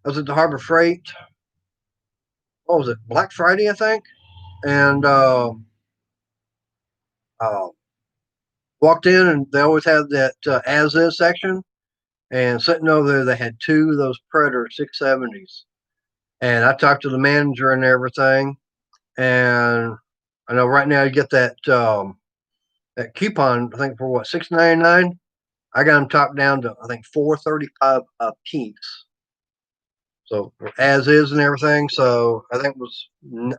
was at the Harbor Freight. What was it? Black Friday, I think, and uh, walked in, and they always have that as is section. And sitting over there, they had two of those Predator 670s. And I talked to the manager and everything. And I know right now you get that coupon, I think for what, 6.99. I got them talked down to I think 4.35 a piece. So as is and everything. So I think it was, if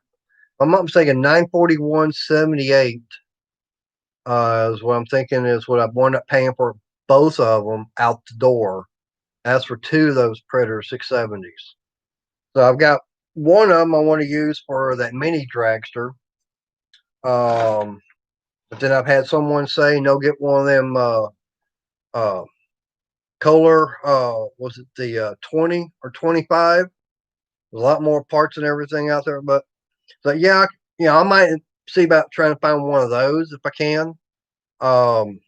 I'm not mistaken, 941.78 is what I'm thinking is what I wound up paying for both of them out the door. As for two of those Predator 670s. So I've got one of them I want to use for that mini dragster. Um, but then I've had someone say, no, get one of them uh, Kohler, was it the 20 or 25? There's a lot more parts and everything out there. But yeah, I might see about trying to find one of those if I can. Um,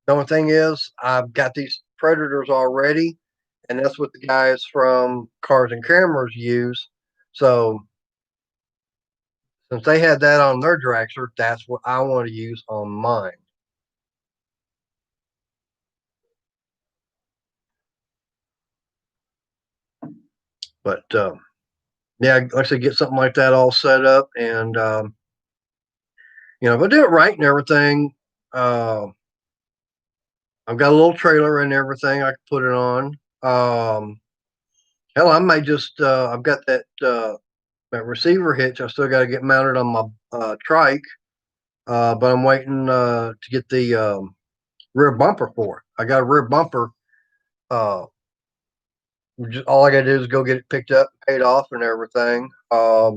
the only thing is, I've got these Predators already, and that's what the guys from Cars and Cameras use. So since they had that on their dragster, that's what I want to use on mine. But yeah, like I said, get something like that all set up, and if I do it right and everything, uh, I've got a little trailer and everything I can put it on. Hell, I might just I've got that receiver hitch. I still got to get mounted on my trike, but I'm waiting to get the rear bumper for it. I got a rear bumper. Uh, all I got to do is go get it picked up, paid off, and everything. But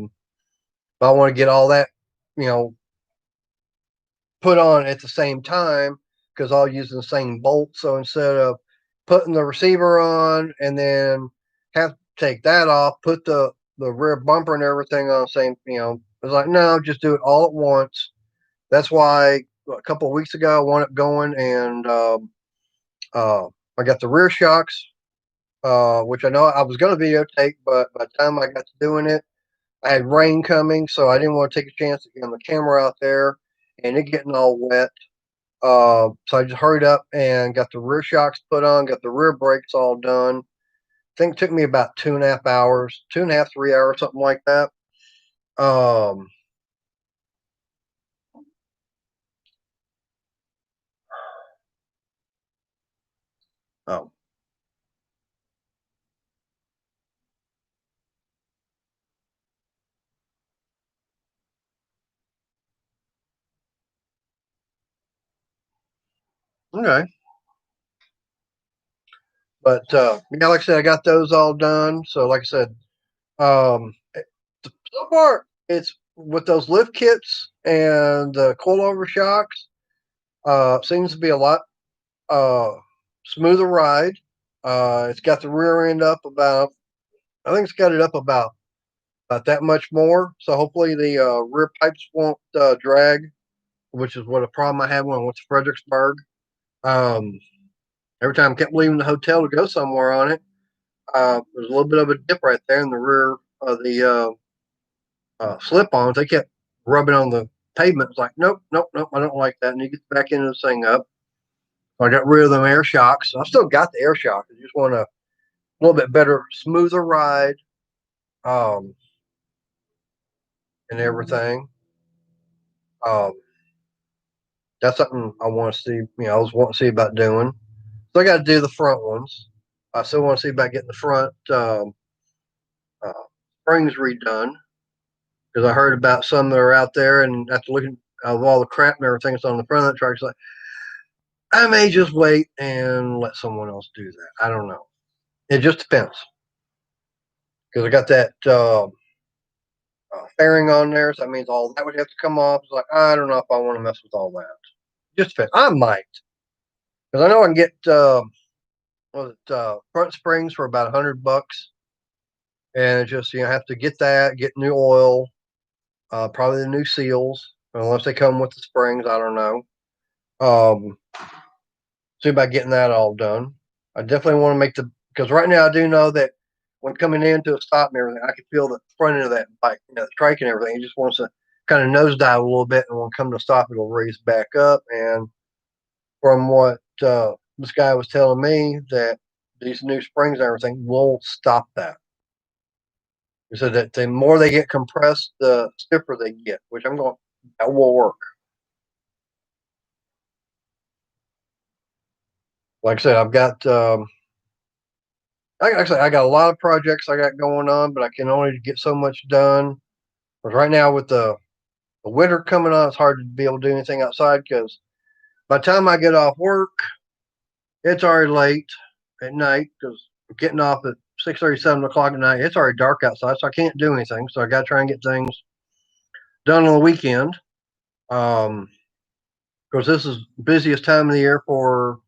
I want to get all that, you know, put on at the same time because all using the same bolt. So instead of putting the receiver on and then have to take that off, put the rear bumper and everything on the same, it's like, no, just do it all at once. That's why a couple of weeks ago I wound up going and uh, I got the rear shocks, which I know I was going to videotape, but by the time I got to doing it, I had rain coming, so I didn't want to take a chance of getting the camera out there and it getting all wet. So I just hurried up and got the rear shocks put on, got the rear brakes all done. I think it took me about 2.5 hours, 2.5, 3 hours, something like that. Um, oh, okay. But yeah, like I said, I got those all done. So, like I said, so far it's with those lift kits and the coilover shocks. Seems to be a lot uh, smoother ride. It's got the rear end up about, I think it's got it up about that much more. So hopefully the rear pipes won't drag, which is what a problem I had when I went to Fredericksburg. Um, every time I kept leaving the hotel to go somewhere on it, there's a little bit of a dip right there in the rear of the slip-ons. They kept rubbing on the pavement. It's like, nope, nope, nope, I don't like that. And you get back into this thing up. So I got rid of them air shocks. I still got the air shocks. I just want a little bit better, smoother ride, um, and everything. Um, that's something I want to see. I was wanting to see about doing. So I got to do the front ones. I still want to see about getting the front uh, springs redone because I heard about some that are out there, and after looking of all the crap and everything that's on the front of that truck, it's like I may just wait and let someone else do that. I don't know. It just depends because I got that fairing on there, so that means all that would have to come off. It's like I don't know if I want to mess with all that. Just depends. I might because I know I can get front springs for about $100, and just have to get that, get new oil, probably the new seals, unless they come with the springs. I don't know. Um, See about getting that all done. I definitely want to make the because right now I do know that when coming into a stop and everything, I can feel the front end of that bike, the trike and everything. It just wants to kind of nosedive a little bit, and when it comes to stop, it'll raise back up. And from what this guy was telling me, that these new springs and everything will stop that. He said that the more they get compressed, the stiffer they get, which I'm going, that will work. Like I said, I've got, actually, I got a lot of projects I got going on, but I can only get so much done. Because right now, with the winter coming on, it's hard to be able to do anything outside because by the time I get off work, it's already late at night because I'm getting off at 6:30, 7 o'clock at night. It's already dark outside, so I can't do anything. So I got to try and get things done on the weekend. Um, because this is busiest time of the year for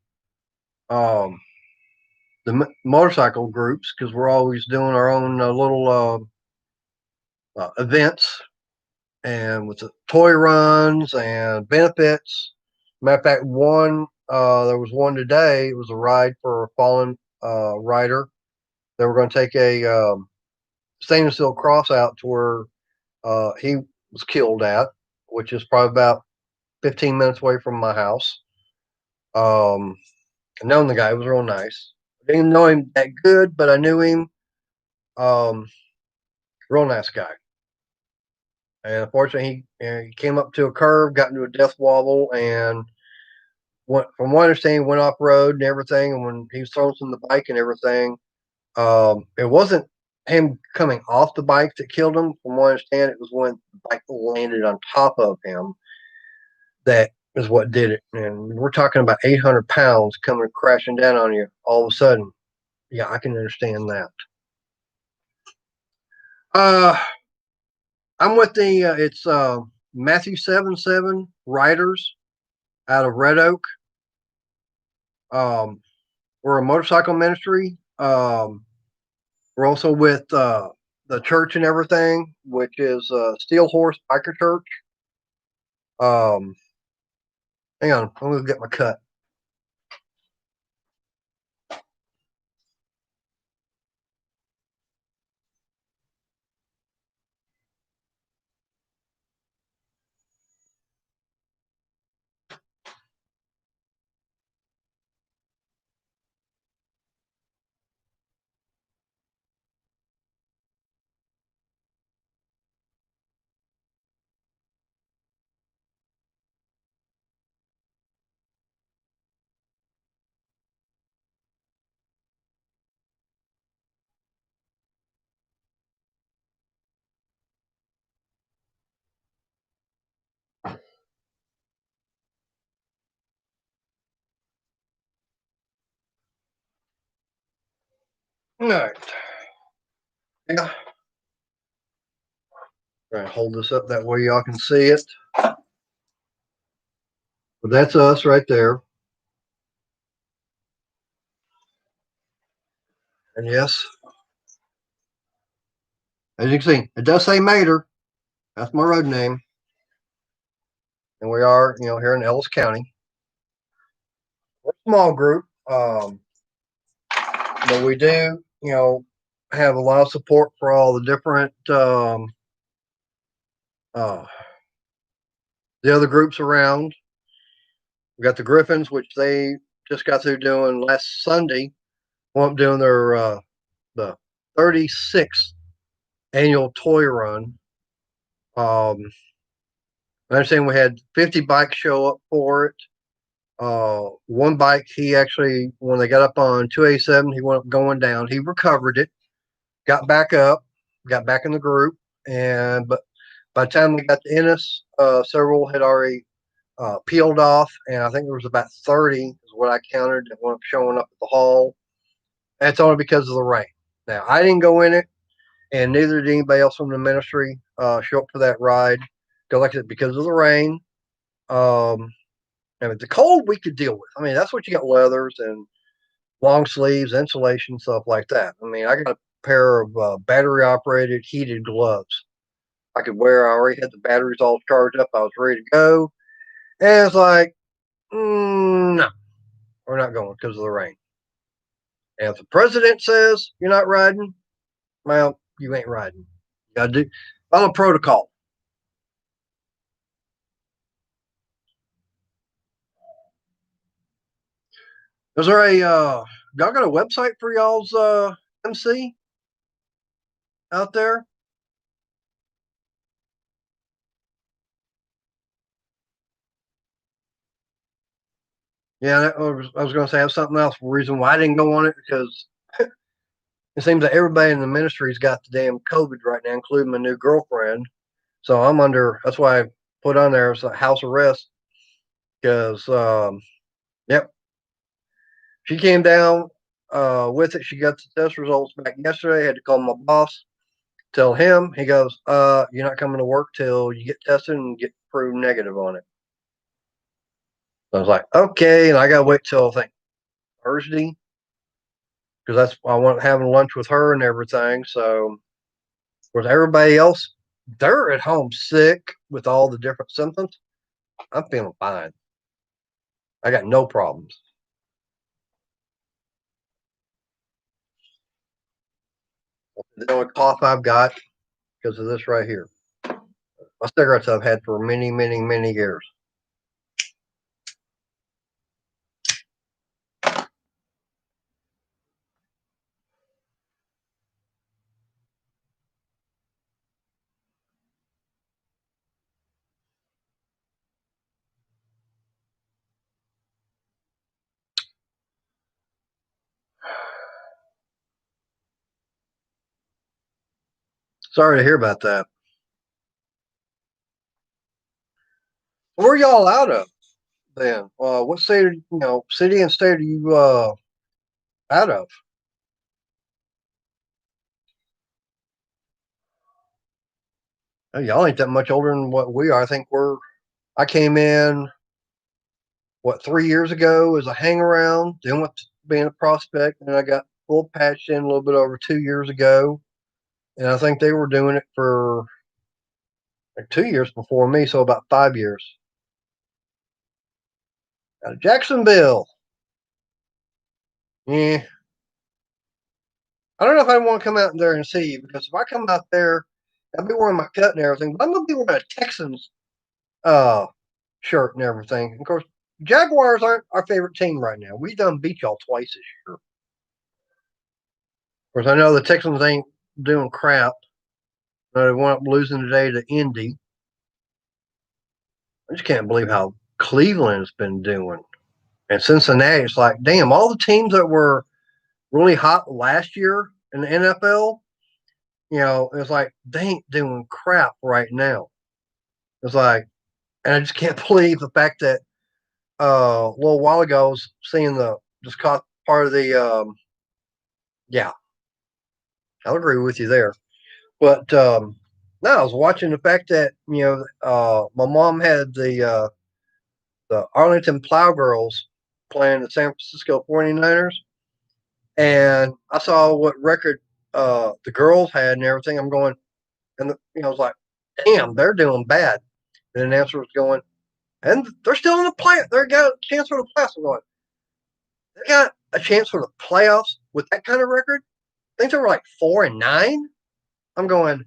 um, the motorcycle groups because we're always doing our own little events and with the toy runs and benefits. Matter of fact, there was one today. It was a ride for a fallen rider. They were going to take a stainless steel cross out to where he was killed at, which is probably about 15 minutes away from my house. Um, known the guy, was real nice. I didn't know him that good, but I knew him. Um, Real nice guy. And unfortunately, he came up to a curve, got into a death wobble, and went, from what I understand, went off road and everything. And when he was thrown from the bike and everything, it wasn't him coming off the bike that killed him. From what I understand, it was when the bike landed on top of him that is what did it. And we're talking about 800 pounds coming crashing down on you all of a sudden. Yeah, I can understand that. Uh, I'm with the it's Matthew 7:7 Riders. out of Red Oak. Um, we're a motorcycle ministry. We're also with the church and everything, which is Steel Horse Biker Church. Um, hang on, I'm gonna get my cut. All right. Yeah. Try to hold this up that way y'all can see it. But that's us right there. And yes, as you can see, it does say Mater. That's my road name. And we are, here in Ellis County. We're a small group. But we do, have a lot of support for all the different uh the other groups around. We got the Griffins, which they just got through doing last Sunday. Doing their the 36th annual toy run. I understand we had 50 bikes show up for it. One bike, he actually, when they got up on 287, he went up going down. He recovered it, got back up, got back in the group, and but by the time we got to Ennis, several had already peeled off, and I think there was about 30 is what I counted that went up showing up at the hall. And it's only because of the rain. Now I didn't go in it, and neither did anybody else from the ministry show up for that ride. Because, like I said, because of the rain. Um, and the cold we could deal with. I mean, that's what you got: leathers and long sleeves, insulation, stuff like that. I mean, I got a pair of battery operated heated gloves I could wear. I already had the batteries all charged up. I was ready to go. And it's like, no, we're not going because of the rain. And if the president says you're not riding, well, you ain't riding. You got to do follow protocol. Is there y'all got a website for y'all's MC out there? Yeah, I was going to say I have something else. The reason why I didn't go on it because it seems that everybody in the ministry's got the damn COVID right now, including my new girlfriend. So I'm under. That's why I put on there as a house arrest because, yep, she came down with it. She got the test results back yesterday. I had to call my boss, tell him. He goes, "You're not coming to work till you get tested and get proved negative on it." So I was like, "Okay," and I got to wait till I think Thursday because that's I went having lunch with her and everything. So with everybody else, they're at home sick with all the different symptoms. I'm feeling fine. I got no problems. The only cough I've got because of this right here. My cigarettes I've had for many, many, many years. Sorry to hear about that. Where y'all out of then? What state, city and state are you out of? Oh, y'all ain't that much older than what we are. I think I came in what, 3 years ago as a hang around, then went to being a prospect, and I got full patched in a little bit over 2 years ago. And I think they were doing it for like 2 years before me, so about 5 years. Out of Jacksonville. Yeah. I don't know if I want to come out there and see you, because if I come out there, I'll be wearing my cut and everything, but I'm gonna be wearing a Texans uh shirt and everything. Of course, Jaguars aren't our favorite team right now. We done beat y'all twice this year. Of course, I know the Texans ain't doing crap. They wound up losing today to Indy. I just can't believe how Cleveland's been doing. And Cincinnati, it's like, damn, all the teams that were really hot last year in the NFL, it's like they ain't doing crap right now. It's like, and I just can't believe the fact that a little while ago I was seeing just caught part of the yeah, I'll agree with you there. But no, I was watching the fact that my mom had the Arlington Plowgirls playing the San Francisco 49ers, and I saw what record the girls had and everything. I'm going, and I was like, damn, they're doing bad. And the answer was going, and they're still in the play. They got a chance for the playoffs. I'm going, they got a chance for the playoffs with that kind of record. I think they were like 4-9. I'm going,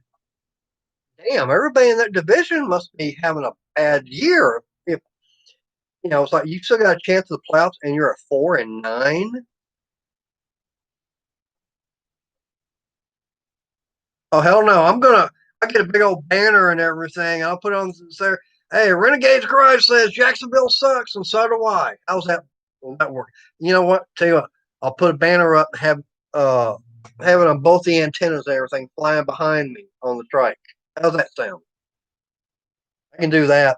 damn, everybody in that division must be having a bad year. If it's like you still got a chance of the playoffs and you're at 4-9. Oh hell no! I get a big old banner and everything. I'll put on there. Hey, Renegades Garage says Jacksonville sucks, and so do I. How's that? Will that work? You know what? Tell you what, I'll put a banner up, uh have it on both the antennas and everything flying behind me on the trike. How's that sound? I can do that.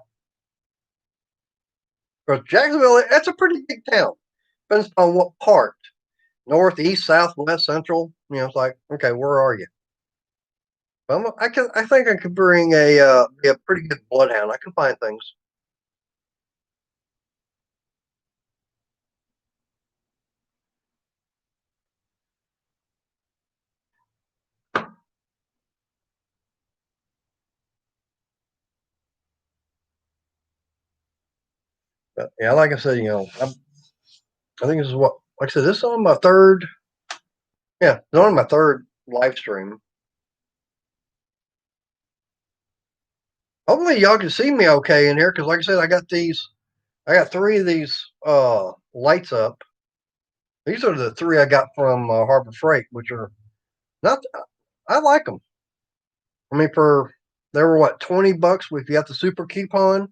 Because Jacksonville, that's a pretty big town. Depends on what part. North, east, south, west, central. It's like, okay, where are you? I think I could bring a pretty good bloodhound. I can find things. But yeah, like I said, I think this is what, like I said, this is on my third. Yeah, it's on my third live stream. Hopefully, y'all can see me okay in here, because like I said, I got three of these lights up. These are the three I got from Harbor Freight, which are not. I like them. I mean, they were what, $20 if you got the super coupon.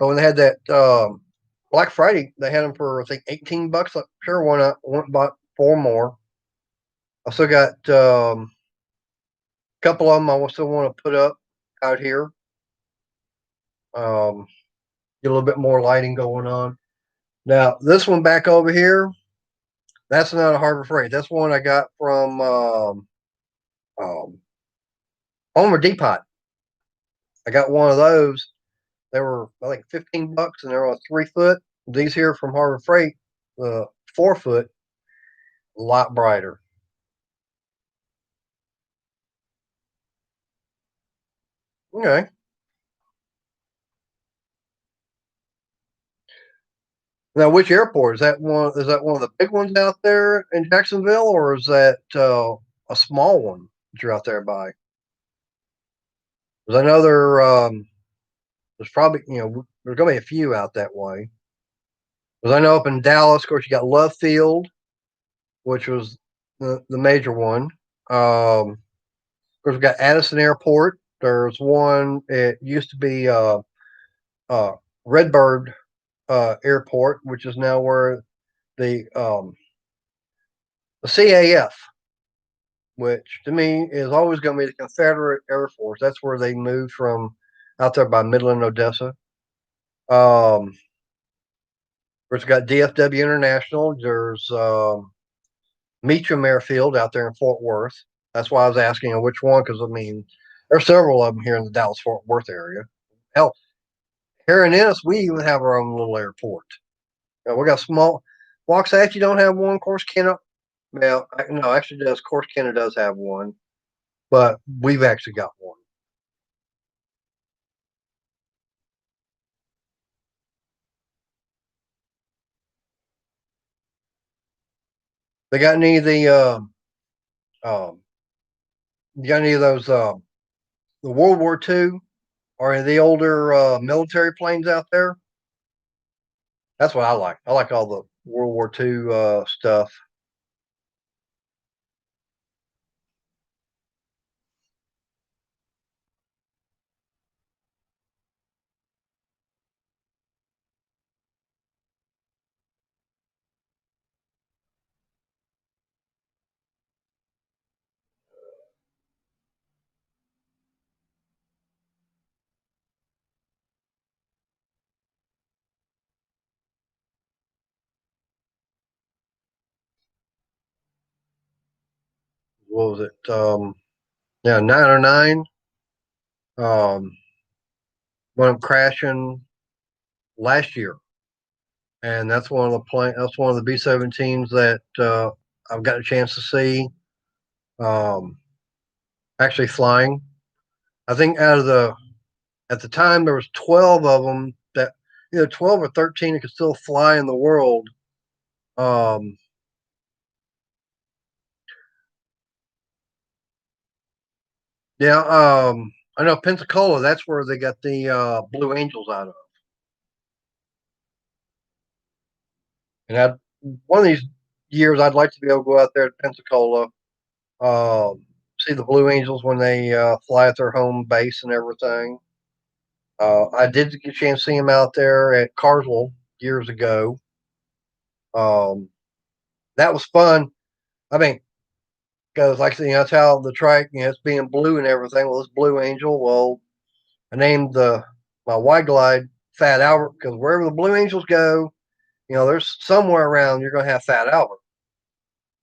But when they had that Black Friday, they had them for I think $18. I'm sure why not? Went and bought four more. I still got a couple of them I still want to put up out here. Um, get a little bit more lighting going on. Now this one back over here, that's not a Harbor Freight. That's one I got from um, Homer Depot. I got one of those. They were I think $15, and they're on 3 foot. These here from Harbor Freight, the 4 foot, a lot brighter. Okay. Now, which airport is that one? Is that one of the big ones out there in Jacksonville, or is that a small one that you're out there by? Because I know there's probably there's going to be a few out that way. Because I know up in Dallas, of course, you got Love Field, which was the major one. Of course, we got Addison Airport. There's one. It used to be uh, Redbird Airport, which is now where the CAF, which to me is always going to be the Confederate Air Force. That's where they moved from out there by Midland, Odessa. We've got DFW International. There's Meacham Airfield out there in Fort Worth. That's why I was asking which one, because I mean, there's several of them here in the Dallas Fort Worth area. Hell, here in Ennis, we even have our own little airport. We got small. Waxahachie don't have one. Corsicana, well, no, actually does. Corsicana does have one, but we've actually got one. They got any of the um, you got any of those the World War II or any of the older military planes out there? That's what I like. I like all the World War II stuff. What was it? Yeah, 909. Um, went up crashing last year, and that's one of the plane. That's one of the B-17s that I've got a chance to see actually flying. I think out of the at the time there was 12 of them that 12 or 13 that could still fly in the world. Um, yeah, I know Pensacola. That's where they got the Blue Angels out of. And one of these years, I'd like to be able to go out there to Pensacola, see the Blue Angels when they fly at their home base and everything. I did get a chance to see them out there at Carswell years ago. Um, that was fun. I mean, because like that's how the track, it's being blue and everything. Well, it's Blue Angel. Well, I named the my wide glide Fat Albert because wherever the Blue Angels go, there's somewhere around you're going to have Fat Albert.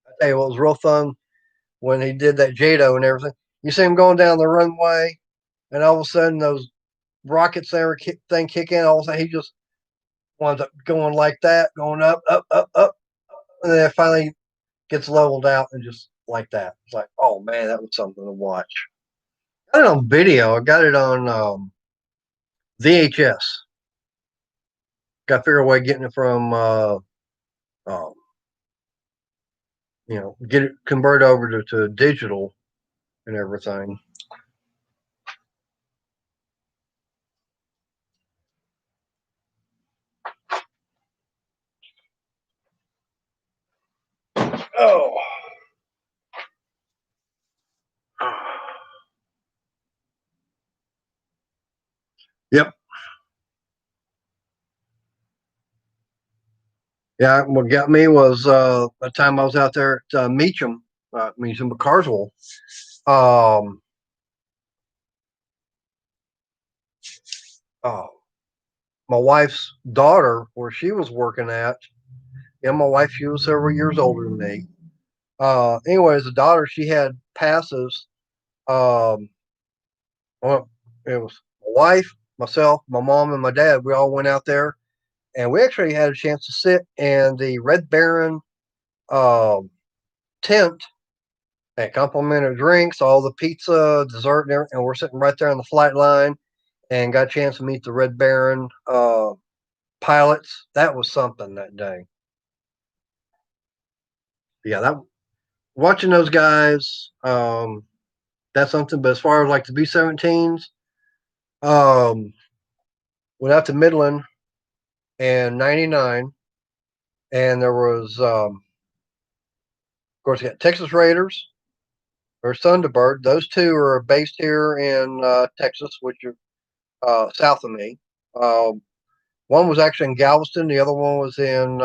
I tell you what was real fun when he did that JATO and everything. You see him going down the runway, and all of a sudden those rockets there thing kick in. All of a sudden he just winds up going like that, going up, up, up, up, and then it finally gets leveled out and just like that. It's like, oh man, that was something to watch. I got it on video. I got it on VHS. Got to figure a way getting it from um, get it converted over to digital and everything. Oh, yep. Yeah, what got me was the time I was out there at Meacham, Carswell. Um, oh, my wife's daughter, where she was working at, and my wife, she was several years older than me. Anyways, the daughter, she had passes. Um, well, it was my wife, myself, my mom, and my dad. We all went out there, and we actually had a chance to sit in the Red Baron um, tent and complimentary drinks, all the pizza, dessert, and everything. And we're sitting right there on the flight line and got a chance to meet the Red Baron pilots. That was something that day. Yeah, that watching those guys, that's something. But as far as like the B-17s, um, went out to Midland in '99, and there was, of course, you got Texas Raiders or Thunderbird. Those two are based here in Texas, which are south of me. Um, One was actually in Galveston. The other one was in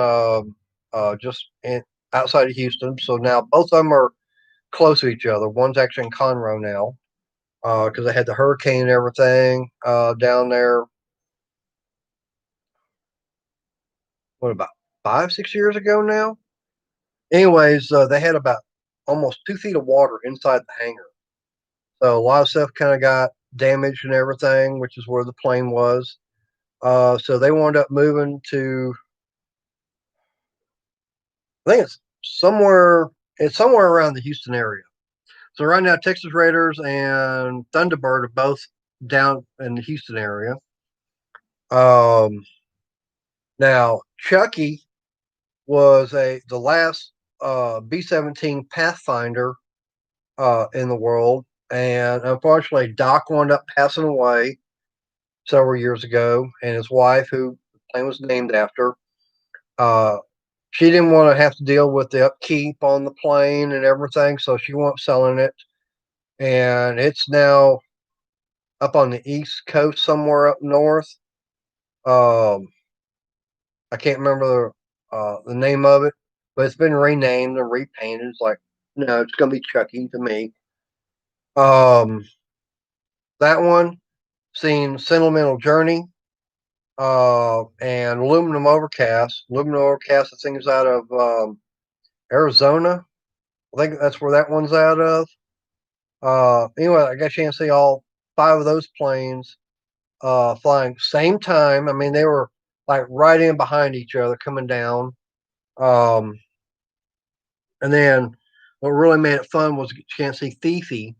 just outside of Houston. So now both of them are close to each other. One's actually in Conroe now because they had the hurricane and everything down there. What about 5, 6 years ago now? Anyways, they had about almost 2 feet of water inside the hangar. So a lot of stuff kind of got damaged and everything, which is where the plane was. So they wound up moving to I think it's somewhere around the Houston area. So right now, Texas Raiders and Thunderbird are both down in the Houston area. Um, Now Chucky was the last B-17 Pathfinder in the world, and unfortunately, Doc wound up passing away several years ago, and his wife, who the plane was named after, uh, she didn't want to have to deal with the upkeep on the plane and everything, so she wound up selling it, and it's now up on the East Coast, somewhere up north. Um, I can't remember the name of it, but it's been renamed and repainted. It's like, no, it's gonna be Chucky to me. Um, that one, seen Sentimental Journey, and Aluminum Overcast. Aluminum Overcast, I think, is out of Arizona. I think that's where that one's out of. Anyway, I got a chance to see all five of those planes flying same time. I mean, they were like right in behind each other coming down. Um, and then what really made it fun was a chance to see Fifi,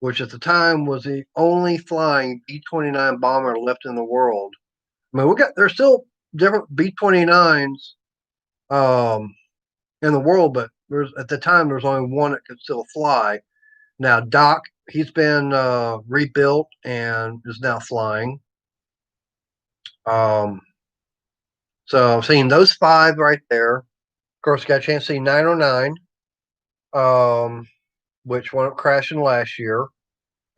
which at the time was the only flying B-29 bomber left in the world. I mean, there's still different B-29s in the world, but there's at the time there's only one that could still fly. Now Doc, he's been rebuilt and is now flying. Um, so I've seen those five right there. Of course, got a chance to see 909, um, which wound up crashing last year,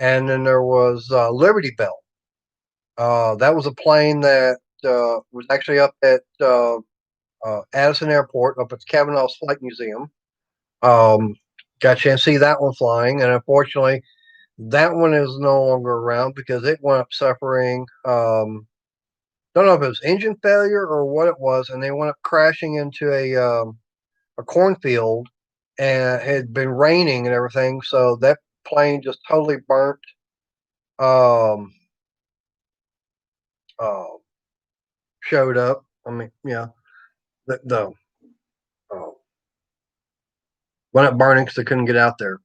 and then there was Liberty Bell. That was a plane that was actually up at Addison Airport, up at the Kavanaugh Flight Museum. Um, got a chance to see that one flying, and unfortunately, that one is no longer around because it wound up suffering. Don't know if it was engine failure or what it was, and they wound up crashing into a cornfield, and it had been raining and everything, so that plane just totally burnt. Um, uh, Showed up. I mean, yeah, the uh, went up burning because they couldn't get out there.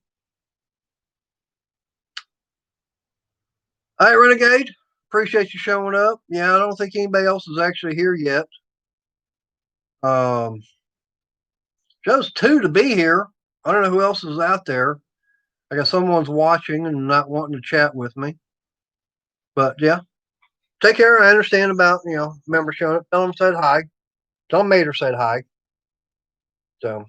All right, Renegade. Appreciate you showing up. Yeah, I don't think anybody else is actually here yet. Um, Just two to be here. I don't know who else is out there. I guess someone's watching and not wanting to chat with me. But yeah, take care. I understand about members showing up. Tell them said hi. Tell them Mater said hi. So,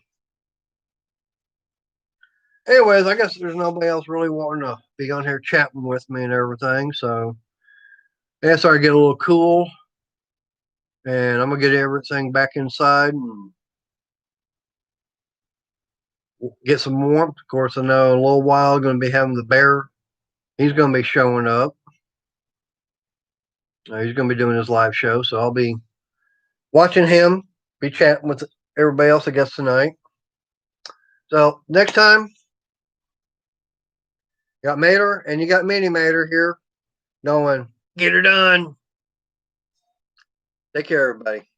anyways, I guess there's nobody else really wanting to be on here chatting with me and everything. So, yeah, sorry, get a little cool, and I'm gonna get everything back inside and get some warmth. Of course, I know in a little while going to be having the bear. He's going to be showing up. He's going to be doing his live show, so I'll be watching him, be chatting with everybody else, I guess, tonight. So next time, you got Mater and you got Mini Mater here. Knowing, get her done. Take care, everybody.